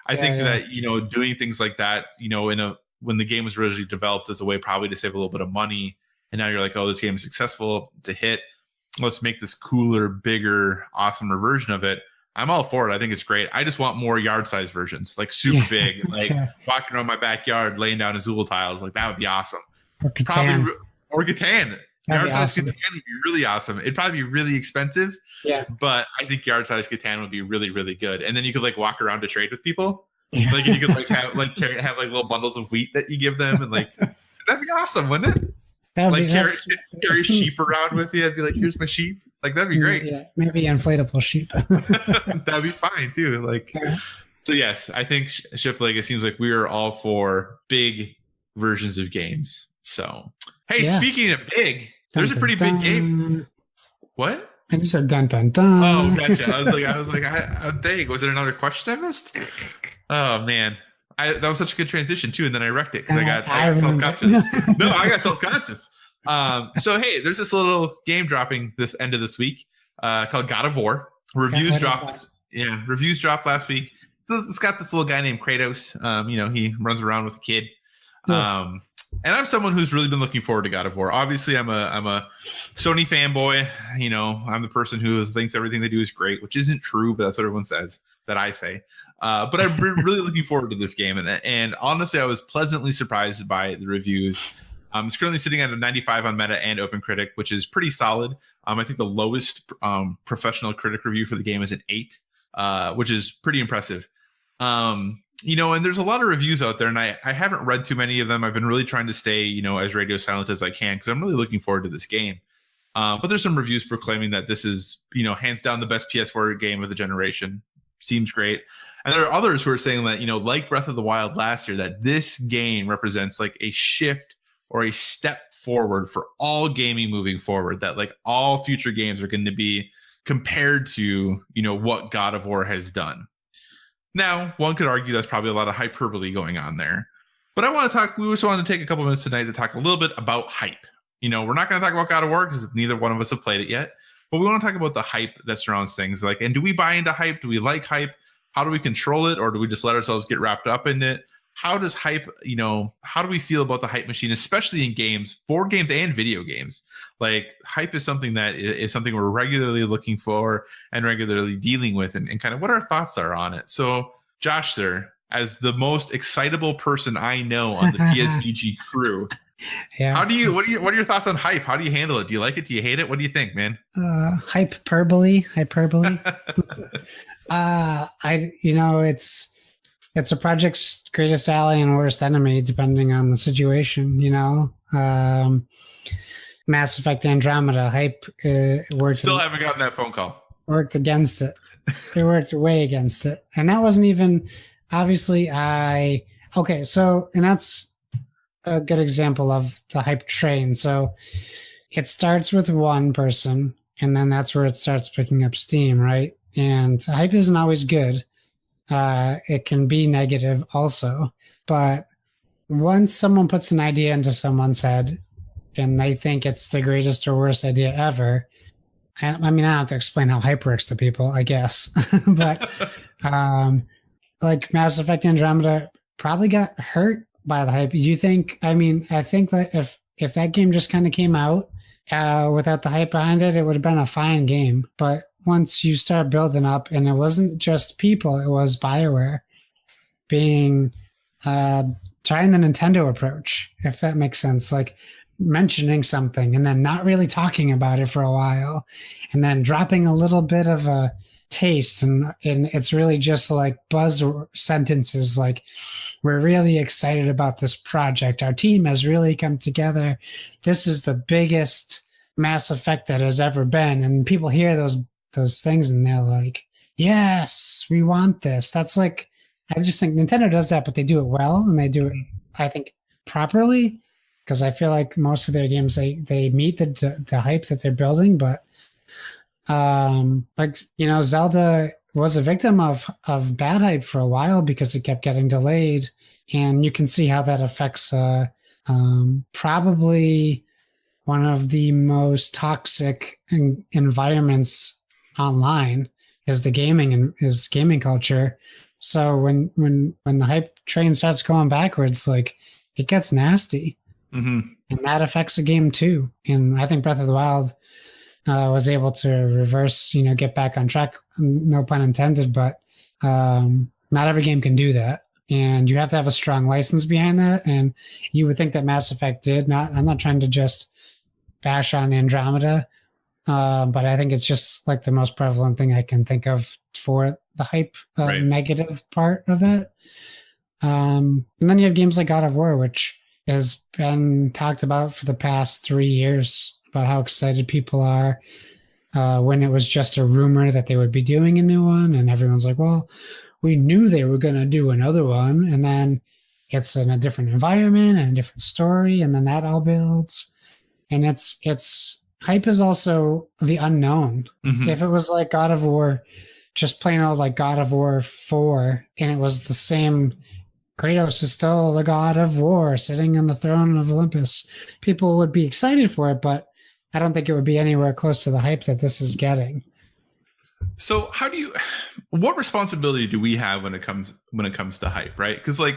I think that doing things like that, when the game was originally developed as a way probably to save a little bit of money, and now you're like, oh, this game is successful, it's a hit, let's make this cooler, bigger, awesomer version of it. I'm all for it. I think it's great. I just want more yard size versions, like super big, like walking around my backyard, laying down Azul tiles. Like, that would be awesome. Or Catan. Or Catan. Yard size Catan would be really awesome. It'd probably be really expensive. Yeah. But I think yard size Catan would be really, really good. And then you could like walk around to trade with people. Yeah. Like, you could like have like little bundles of wheat that you give them, and like that'd be awesome, wouldn't it? Carry sheep around with you. I'd be like, here's my sheep. Like, that'd be great. Yeah, maybe inflatable sheep. That'd be fine too. Like, so yes, I think Shipleg, it seems like we are all for big versions of games. So, hey, speaking of big, there's a pretty big game. What? I just said dun dun dun. Oh, gotcha. I was like, dang, was there another question I missed? Oh man, that was such a good transition too, and then I wrecked it because I got self-conscious. No, I got self-conscious. So hey, there's this little game dropping this end of this week called God of War. Reviews dropped. Yeah, reviews dropped last week. So it's got this little guy named Kratos. He runs around with a kid. And I'm someone who's really been looking forward to God of War. Obviously, I'm a Sony fanboy. I'm the person who thinks everything they do is great, which isn't true, but that's what everyone says, that I say. But I'm really looking forward to this game. And honestly, I was pleasantly surprised by the reviews. It's currently sitting at a 95 on Meta and OpenCritic, which is pretty solid. I think the lowest professional critic review for the game is an 8, which is pretty impressive. And there's a lot of reviews out there, and I haven't read too many of them. I've been really trying to stay, as radio silent as I can, because I'm really looking forward to this game. But there's some reviews proclaiming that this is, hands down the best PS4 game of the generation. Seems great. And there are others who are saying that, like Breath of the Wild last year, that this game represents like a shift or a step forward for all gaming moving forward, that like all future games are going to be compared to, what God of War has done. Now, one could argue that's probably a lot of hyperbole going on there. But we just wanted to take a couple minutes tonight to talk a little bit about hype. We're not going to talk about God of War because neither one of us have played it yet. But we want to talk about the hype that surrounds things. Like, and do we buy into hype? Do we like hype? How do we control it? Or do we just let ourselves get wrapped up in it? How does hype, how do we feel about the hype machine, especially in games, board games and video games? Like, hype is something that is something we're regularly looking for and regularly dealing with, and kind of what our thoughts are on it. So, Josh, sir, as the most excitable person I know on the PSVG crew, what are your thoughts on hype? How do you handle it? Do you like it? Do you hate it? What do you think, man? Hyperbole. It's a project's greatest ally and worst enemy, depending on the situation. Mass Effect Andromeda hype worked. Still haven't gotten that phone call. Worked against it. It worked way against it, and that wasn't even obviously. And that's a good example of the hype train. So it starts with one person, and then that's where it starts picking up steam, right? And hype isn't always good. It can be negative also, but once someone puts an idea into someone's head and they think it's the greatest or worst idea ever, and I mean, I don't have to explain how hype works to people, I guess, but like Mass Effect Andromeda probably got hurt by the hype. Do you think? I mean, I think that if that game just kind of came out without the hype behind it, it would have been a fine game. But once you start building up, and it wasn't just people, it was BioWare being trying the Nintendo approach, if that makes sense. Like mentioning something and then not really talking about it for a while, and then dropping a little bit of a taste, and it's really just like buzz sentences like, we're really excited about this project, our team has really come together, this is the biggest Mass Effect that has ever been. And people hear those things and they're like, yes, we want this. That's like, I just think Nintendo does that, but they do it well, and they do it, I think, properly, because I feel like most of their games, they meet the hype that they're building. But like, you know, Zelda was a victim of bad hype for a while because it kept getting delayed, and you can see how that affects probably one of the most toxic environments online is the gaming and is gaming culture. So when the hype train starts going backwards, like, it gets nasty, and that affects the game too. And I think Breath of the Wild was able to reverse, you know, get back on track. No pun intended, but not every game can do that, and you have to have a strong license behind that. And you would think that Mass Effect did. I'm not trying to just bash on Andromeda, but I think it's just like the most prevalent thing I can think of for the hype negative part of that. And then you have games like God of War, which has been talked about for the past 3 years about how excited people are when it was just a rumor that they would be doing a new one. And everyone's like, well, we knew they were going to do another one. And then it's in a different environment and a different story. And then that all builds. And it's hype is also the unknown. If it was like God of War, just plain old like God of War 4, and it was the same, Kratos is still the God of War sitting on the throne of Olympus, people would be excited for it, but I don't think it would be anywhere close to the hype that this is getting. So what responsibility do we have when it comes to hype, right? Because, like,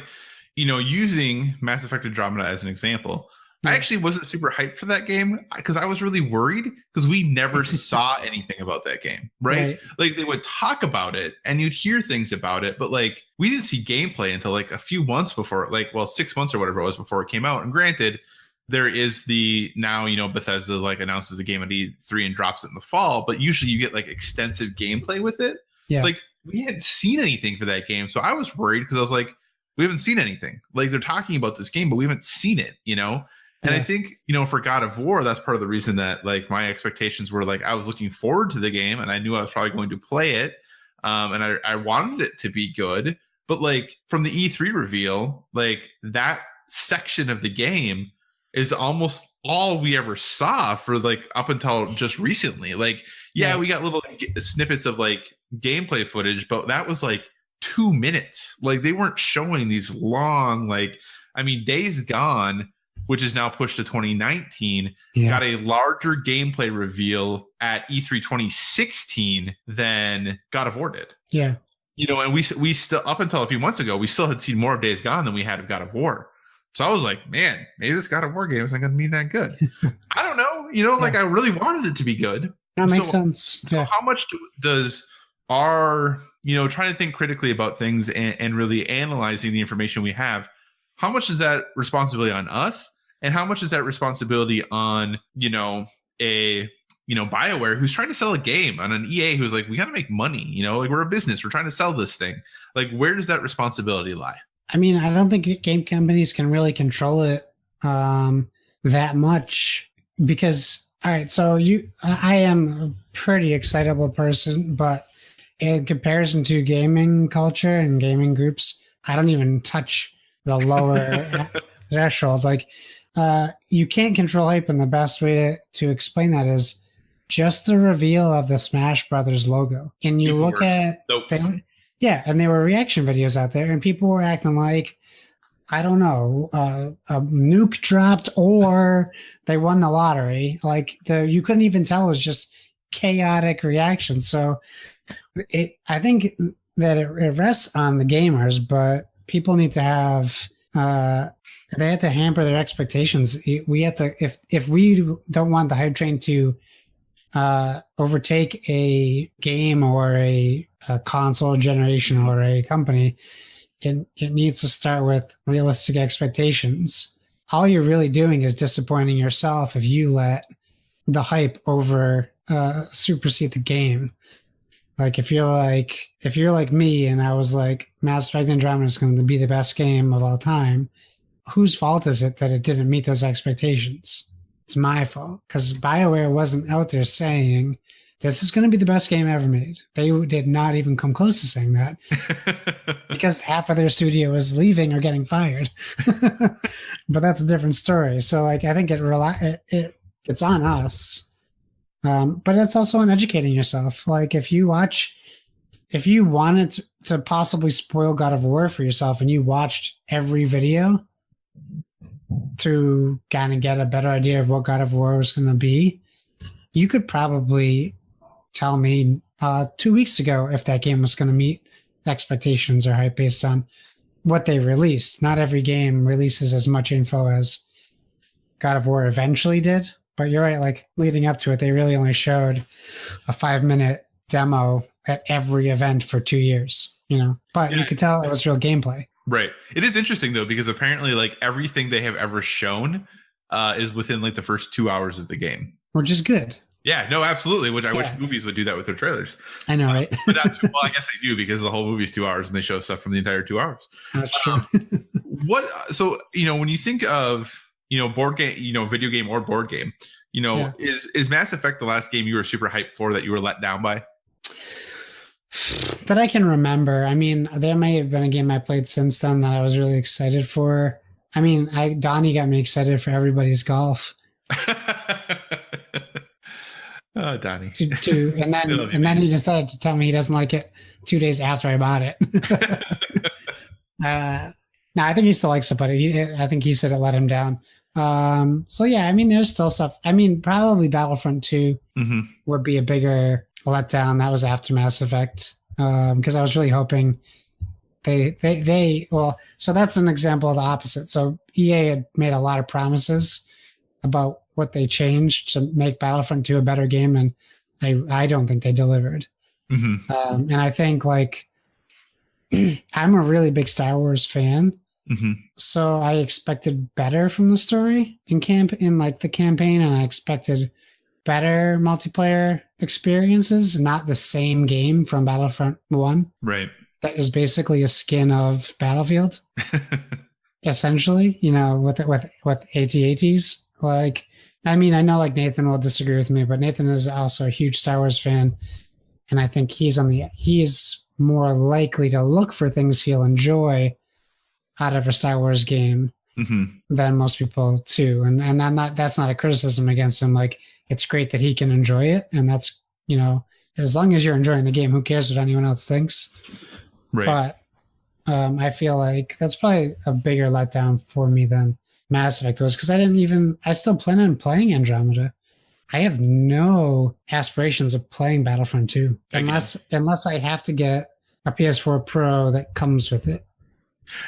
you know, using Mass Effect Andromeda as an example, I actually wasn't super hyped for that game because I was really worried because we never saw anything about that game, right? Like, they would talk about it and you'd hear things about it, but like, we didn't see gameplay until like a few months before, 6 months or whatever it was before it came out. And granted, there is the now, you know, Bethesda like announces a game at E3 and drops it in the fall, but usually you get like extensive gameplay with it. Like, we hadn't seen anything for that game. So I was worried because I was like, we haven't seen anything. Like, they're talking about this game, but we haven't seen it, you know? And I think, you know, for God of War, that's part of the reason that like my expectations were like, I was looking forward to the game and I knew I was probably going to play it. And I wanted it to be good. But like, from the E3 reveal, like, that section of the game is almost all we ever saw for like up until just recently. Like, we got little snippets of like gameplay footage, but that was like 2 minutes. Like, they weren't showing these long, like, I mean, Days Gone, which is now pushed to 2019, got a larger gameplay reveal at E3 2016 than God of War did. You know, and we still, up until a few months ago, we still had seen more of Days Gone than we had of God of War. So I was like, man, maybe this God of War game isn't going to be that good. I don't know. You know, like, I really wanted it to be good. That makes sense. So how much does our, you know, trying to think critically about things and really analyzing the information we have, how much is that responsibility on us? And how much is that responsibility on, you know, BioWare who's trying to sell a game, on an EA who's like, we got to make money, you know, like, we're a business, we're trying to sell this thing. Like, where does that responsibility lie? I mean, I don't think game companies can really control it that much because, all right, so I am a pretty excitable person, but in comparison to gaming culture and gaming groups, I don't even touch the lower threshold. Like, you can't control hype, and the best way to explain that is just the reveal of the Smash Brothers logo. And you look at and there were reaction videos out there, and people were acting like, I don't know, a nuke dropped or they won the lottery. Like, you couldn't even tell. It was just chaotic reaction. So I think that it rests on the gamers, but people need to have they have to hamper their expectations. We have to, if we don't want the hype train to overtake a game or a console generation or a company, it needs to start with realistic expectations. All you're really doing is disappointing yourself if you let the hype over supersede the game. Like if you're like me and I was like, Mass Effect Andromeda is going to be the best game of all time, whose fault is it that it didn't meet those expectations? It's my fault, because BioWare wasn't out there saying this is going to be the best game ever made. They did not even come close to saying that because half of their studio was leaving or getting fired. But that's a different story. So like, I think it's on us. But it's also on educating yourself. Like if you wanted to possibly spoil God of War for yourself and you watched every video to kind of get a better idea of what God of War was going to be, you could probably tell me 2 weeks ago if that game was going to meet expectations or hype based on what they released. Not every game releases as much info as God of War eventually did. But you're right, like leading up to it, they really only showed a 5-minute demo at every event for 2 years, but you could tell it was real gameplay. Right. It is interesting though, because apparently like everything they have ever shown is within like the first 2 hours of the game. Which is good. Yeah, no, absolutely. Which I wish movies would do that with their trailers. I know, right? But well, I guess they do because the whole movie is 2 hours and they show stuff from the entire 2 hours. That's true. So, when you think of, board game, video game or board game, is Mass Effect the last game you were super hyped for that you were let down by? That I can remember. I mean, there may have been a game I played since then that I was really excited for. I mean, Donnie got me excited for Everybody's Golf. Oh, Donnie. And then he decided to tell me he doesn't like it 2 days after I bought it. No, I think he still likes it, but I think he said it let him down. So yeah, I mean, there's still stuff. I mean, probably Battlefront 2 would be a bigger letdown. That was after Mass Effect, because I was really hoping so that's an example of the opposite. So EA had made a lot of promises about what they changed to make Battlefront 2 a better game, and I don't think they delivered. And I think like I'm a really big Star Wars fan. So I expected better from the story in the campaign, and I expected better multiplayer experiences, not the same game from Battlefront 1. Right. That is basically a skin of Battlefield. Essentially, with AT-ATs. Like, I mean, I know like Nathan will disagree with me, but Nathan is also a huge Star Wars fan. And I think he's more likely to look for things he'll enjoy out of a Star Wars game than most people too. And that's not a criticism against him. Like, it's great that he can enjoy it. And that's, as long as you're enjoying the game, who cares what anyone else thinks? Right. But I feel like that's probably a bigger letdown for me than Mass Effect was, because I still plan on playing Andromeda. I have no aspirations of playing Battlefront 2 unless I have to get a PS4 Pro that comes with it.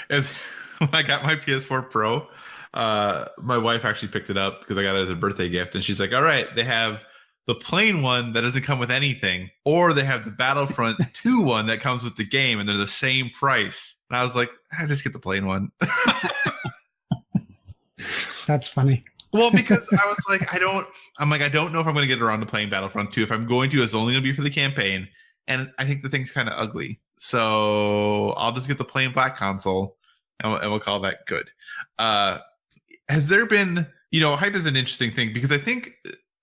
When I got my PS4 Pro, my wife actually picked it up because I got it as a birthday gift, and she's like, all right, they have the plain one that doesn't come with anything, or they have the Battlefront 2 one that comes with the game, and they're the same price. And I was like, I just get the plain one. That's funny. Well, because I was like, I don't know if I'm going to get around to playing Battlefront 2. If I'm going to, it's only going to be for the campaign. And I think the thing's kind of ugly. So I'll just get the plain black console and we'll call that good. Has there been, hype is an interesting thing, because I think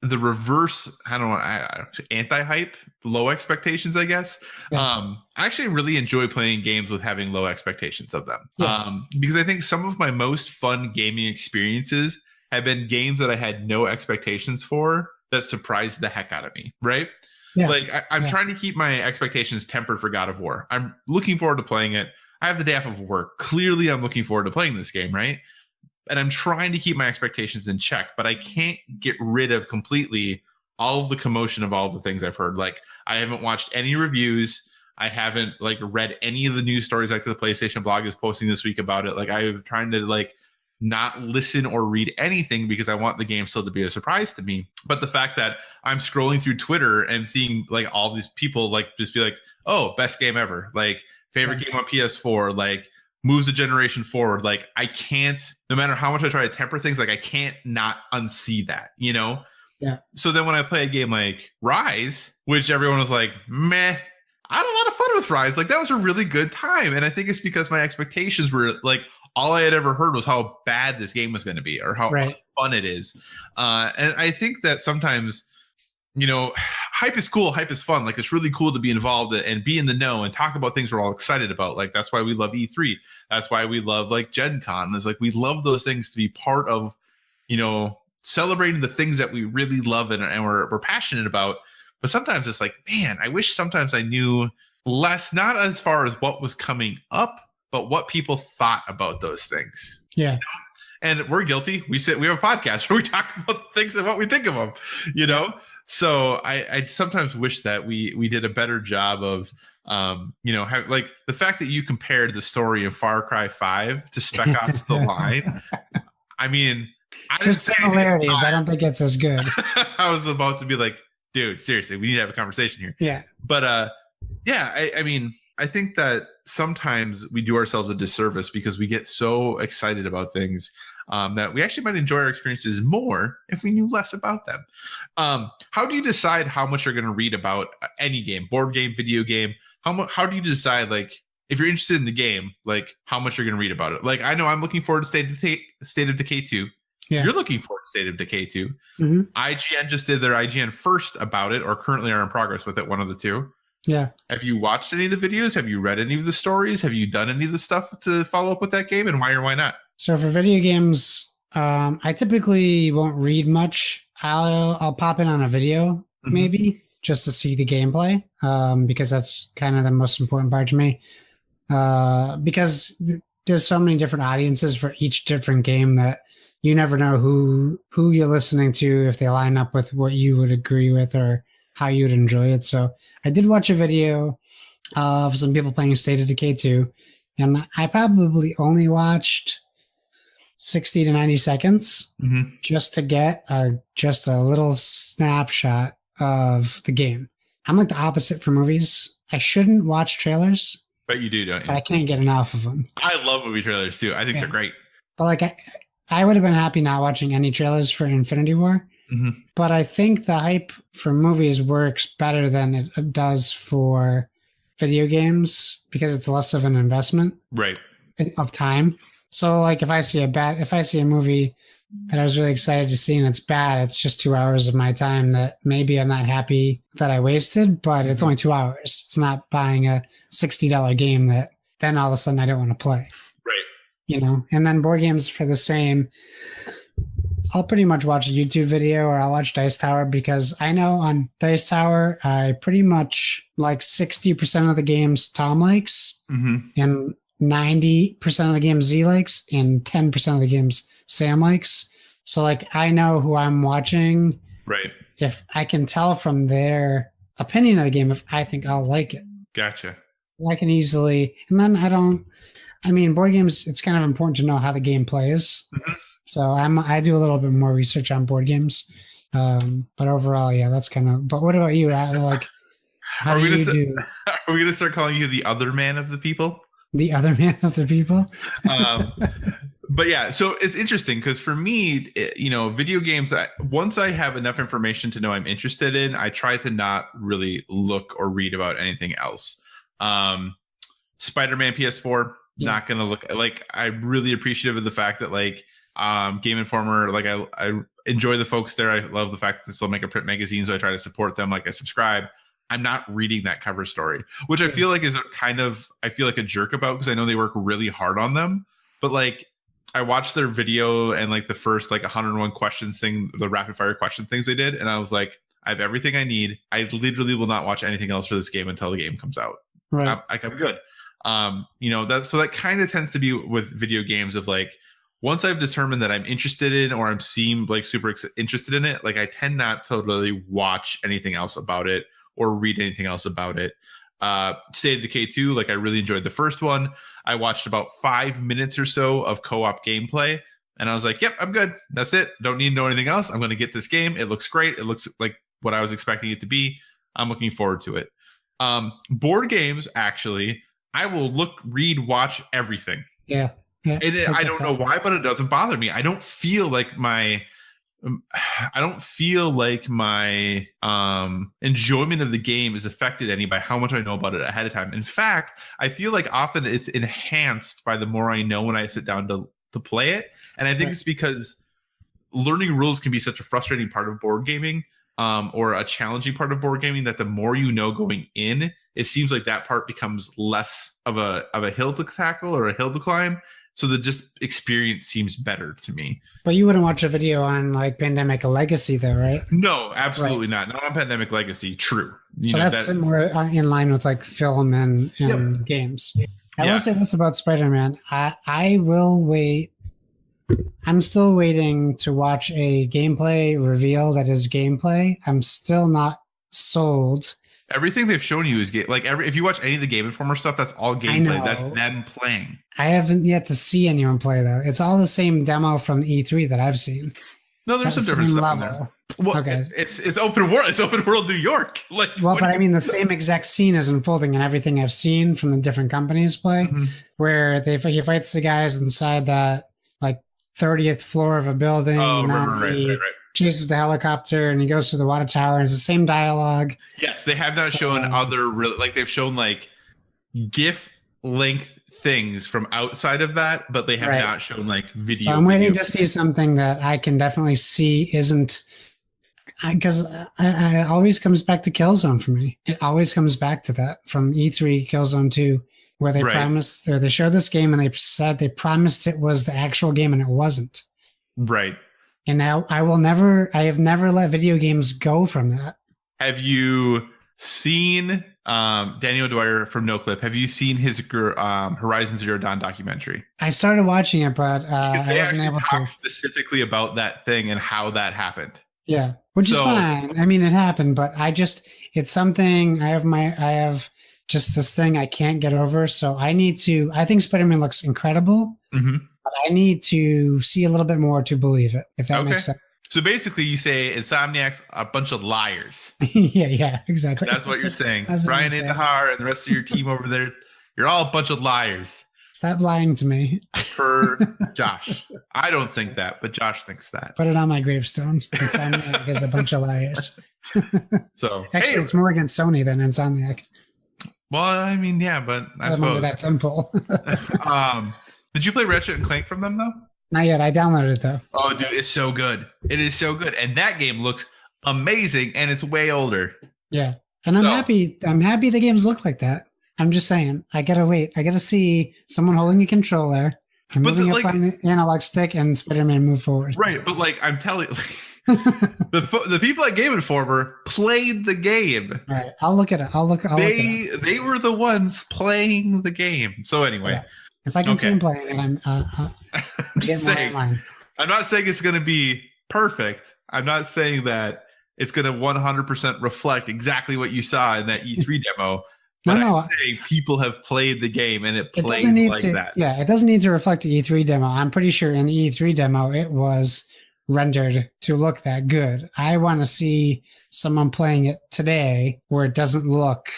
the reverse, anti-hype, low expectations, I guess. Yeah. I actually really enjoy playing games with having low expectations of them. Yeah. Because I think some of my most fun gaming experiences have been games that I had no expectations for that surprised the heck out of me, right? Yeah. Like I'm trying to keep my expectations tempered for God of War. I'm looking forward to playing it. I have the day off of work. Clearly, I'm looking forward to playing this game, right? And I'm trying to keep my expectations in check, but I can't get rid of completely all of the commotion of all of the things I've heard. Like, I haven't watched any reviews. I haven't read any of the news stories like the PlayStation blog is posting this week about it. Like, I'm trying to not listen or read anything because I want the game still to be a surprise to me. But the fact that I'm scrolling through Twitter and seeing like all these people like just be like, oh, best game ever, like favorite game on PS4, like moves a generation forward. Like I can't, no matter how much I try to temper things, like I can't not unsee that, you know? Yeah. So then when I play a game like Rise, which everyone was like, meh, I had a lot of fun with Rise. Like that was a really good time. And I think it's because my expectations were like, all I had ever heard was how bad this game was going to be or how fun it is. And I think that sometimes, you know, hype is cool. Hype is fun. Like it's really cool to be involved and be in the know and talk about things we're all excited about. Like that's why we love E3. That's why we love like Gen Con. It's like we love those things to be part of, you know, celebrating the things that we really love and we're passionate about. But sometimes it's like, man, I wish sometimes I knew less, not as far as what was coming up, but what people thought about those things. Yeah. You know? And we're guilty. We have a podcast where we talk about things and what we think of them, you know? So I sometimes wish that we did a better job of, you know, like the fact that you compared the story of Far Cry 5 to Spec Ops The Line. I mean, just similarities. I don't think it's as good. I was about to be like, dude, seriously, we need to have a conversation here. Yeah. But yeah, I mean, I think that sometimes we do ourselves a disservice because we get so excited about things that we actually might enjoy our experiences more if we knew less about them. How do you decide how much you're going to read about any game, board game, video game? How do you decide, like, if you're interested in the game, like how much you're going to read about it? Like, I know I'm looking forward to State of Decay 2. Yeah. You're looking forward to State of Decay 2. Mm-hmm. IGN just did their IGN first about it, or currently are in progress with it, one of the two. Yeah. Have you watched any of the videos? Have you read any of the stories? Have you done any of the stuff to follow up with that game, and why or why not? So for video games, I typically won't read much. I'll pop in on a video maybe just to see the gameplay, because that's kind of the most important part to me. Because there's so many different audiences for each different game that you never know who you're listening to, if they line up with what you would agree with or how you would enjoy it. So I did watch a video of some people playing State of Decay 2, and I probably only watched 60 to 90 seconds just to get just a little snapshot of the game. I'm like the opposite for movies. I shouldn't watch trailers. But you do, don't you? I can't get enough of them. I love movie trailers too. I think they're great. But like I would have been happy not watching any trailers for Infinity War. But I think the hype for movies works better than it does for video games because it's less of an investment of time. So like if I see a movie that I was really excited to see and it's bad, it's just 2 hours of my time that maybe I'm not happy that I wasted, but it's only 2 hours. It's not buying a $60 game that then all of a sudden I don't want to play. Right. You know, and then board games for the same. I'll pretty much watch a YouTube video or I'll watch Dice Tower because I know on Dice Tower, I pretty much like 60% of the games Tom likes and 90% of the games Z likes and 10% of the games Sam likes. So like I know who I'm watching. Right. If I can tell from their opinion of the game, if I think I'll like it. Gotcha. I can easily, and then board games, it's kind of important to know how the game plays. So I do a little bit more research on board games. But overall, yeah, that's kind of, but what about you? Like, how do you do? Are we going to start calling you the other man of the people? The other man of the people? But yeah, so it's interesting because for me, video games, once I have enough information to know I'm interested in, I try to not really look or read about anything else. Spider-Man PS4, not going to look like, I'm really appreciative of the fact that like, Game Informer, like I enjoy the folks there. I love the fact that they still make a print magazine, so I try to support them. Like I subscribe. I'm not reading that cover story, which I feel like is I feel like a jerk about because I know they work really hard on them. But like I watched their video and like the first like 101 questions thing, the rapid fire question things they did, and I was like, I have everything I need. I literally will not watch anything else for this game until the game comes out. Right. I'm good. That kind of tends to be with video games of like, once I've determined that I'm interested in or I'm seem like super interested in it, like I tend not to really watch anything else about it or read anything else about it. State of Decay 2, like I really enjoyed the first one. I watched about 5 minutes or so of co-op gameplay And I was like, yep, I'm good. That's it. Don't need to know anything else. I'm going to get this game. It looks great. It looks like what I was expecting it to be. I'm looking forward to it. Board games, actually, I will look, read, watch everything. Yeah. I don't know why, but it doesn't bother me. I don't feel like my enjoyment of the game is affected any by how much I know about it ahead of time. In fact, I feel like often it's enhanced by the more I know when I sit down to play it. And I think it's because learning rules can be such a frustrating part of board gaming, or a challenging part of board gaming, that the more you know going in, it seems like that part becomes less of a hill to tackle or a hill to climb. So the just experience seems better to me. But you wouldn't watch a video on like Pandemic Legacy though, right? No, absolutely not. Not on Pandemic Legacy. True. So that's more in line with like film and games. I will say this about Spider-Man. I will wait. I'm still waiting to watch a gameplay reveal that is gameplay. I'm still not sold. Everything they've shown you is if you watch any of the Game Informer stuff, that's all gameplay. That's them playing. I haven't yet to see anyone play though. It's all the same demo from E3 that I've seen. No, there's some different stuff in there. Well, okay. It's open world. It's open world New York. But I mean, the same exact scene is unfolding in everything I've seen from the different companies play, where he fights the guys inside that 30th floor of a building. Oh, and right. Chases the helicopter and he goes to the water tower and it's the same dialogue. Yes, they have not shown they've shown GIF length things from outside of that, but they have not shown video. So I'm waiting to see something that I can definitely see isn't, because it always comes back to Killzone for me. It always comes back to that from E3 Killzone 2, where they promised, or they showed this game and they said they promised it was the actual game and it wasn't. Right. And now I have never let video games go from that. Have you seen Daniel Dwyer from NoClip? Have you seen his Horizon Zero Dawn documentary? I started watching it, but I wasn't able to. Specifically about that thing and how that happened. Yeah, which is fine. I mean, it happened, but it's something I have just this thing I can't get over. So I think Spider-Man looks incredible. Mm-hmm. But I need to see a little bit more to believe it, if that makes sense. So basically you say Insomniac's a bunch of liars. yeah, exactly. That's what you're saying. Brian Indahar and the rest of your team over there, you're all a bunch of liars. Stop lying to me. For Josh. I don't think that, but Josh thinks that. Put it on my gravestone. Insomniac is a bunch of liars. So actually, it's more against Sony than Insomniac. Well, I mean, yeah, but I suppose. Under that temple. Did you play Ratchet and Clank from them though? Not yet. I downloaded it though. Oh, dude, it's so good. It is so good, and that game looks amazing, and it's way older. Yeah, and I'm happy. I'm happy the games look like that. I'm just saying. I gotta wait. I gotta see someone holding a controller and moving up on the analog stick, and Spider-Man move forward. Right, but I'm telling you, the people at Game Informer played the game. All right, I'll look at it. They were the ones playing the game. So anyway. Yeah. If I can see him playing, and I'm just saying, I'm not saying it's going to be perfect. I'm not saying that it's going to 100% reflect exactly what you saw in that E3 demo. But I'm saying people have played the game and it plays like that. Yeah, it doesn't need to reflect the E3 demo. I'm pretty sure in the E3 demo it was rendered to look that good. I want to see someone playing it today where it doesn't look.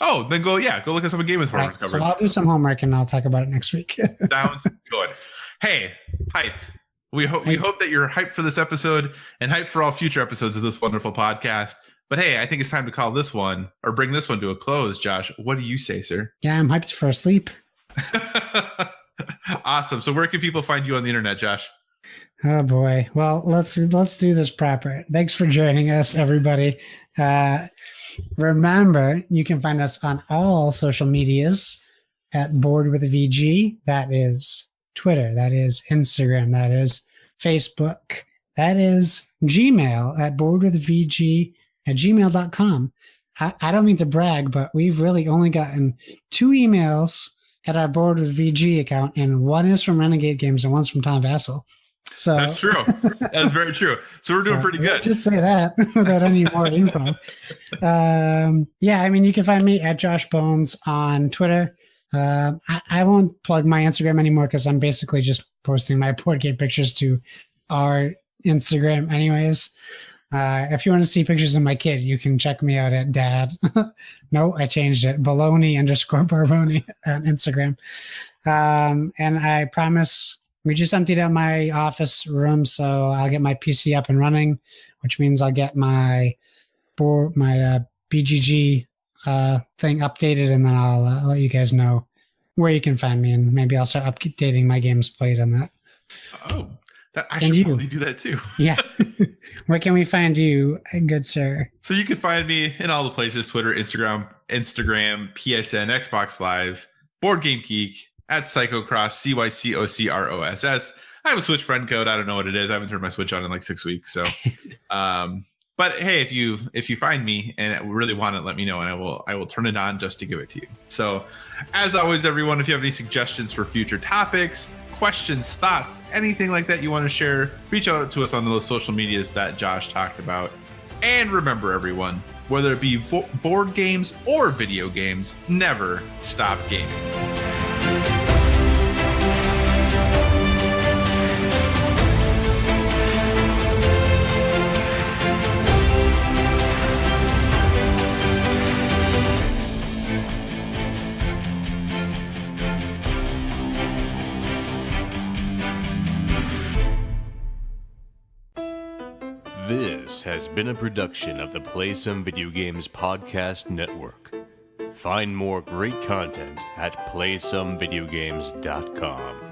Oh, then go look at some Game Informer coverage. So I'll do some homework and I'll talk about it next week. Sounds good. Hey, hype. We hope that you're hyped for this episode and hyped for all future episodes of this wonderful podcast. But hey, I think it's time to call this one or bring this one to a close. Josh, what do you say, sir? Yeah, I'm hyped for sleep. Awesome. So where can people find you on the internet, Josh? Oh boy. Well, let's do this proper. Thanks for joining us, everybody. Remember, you can find us on all social medias at Board with VG. That is Twitter. That is Instagram. That is Facebook. That is Gmail at boardwithvg@gmail.com. I don't mean to brag, but we've really only gotten 2 emails at our Board with VG account, and one is from Renegade Games and one's from Tom Vassell. So that's true. That's very true. So we're doing pretty good. Just say that without any more info. Yeah, I mean, you can find me at Josh Bones on Twitter. I won't plug my Instagram anymore because I'm basically just posting my board game pictures to our Instagram anyways. If you want to see pictures of my kid, you can check me out at dad. No, I changed it. Baloney_Barboni on Instagram. And I promise we just emptied out my office room, so I'll get my PC up and running, which means I'll get my BGG thing updated, and then I'll let you guys know where you can find me, and maybe I'll start updating my games played on that. Oh, I should probably do that too. Yeah. Where can we find you, good sir? So you can find me in all the places: Twitter, Instagram, PSN, Xbox Live, Board Game Geek, at Psychocross, CYCOCROSS. I have a Switch friend code. I don't know what it is. I haven't turned my Switch on in like 6 weeks. So, but hey, if you find me and really want it, let me know, and I will turn it on just to give it to you. So, as always, everyone, if you have any suggestions for future topics, questions, thoughts, anything like that you want to share, reach out to us on those social medias that Josh talked about. And remember, everyone, whether it be board games or video games, never stop gaming. This has been a production of the Play Some Video Games Podcast Network. Find more great content at playsomevideogames.com.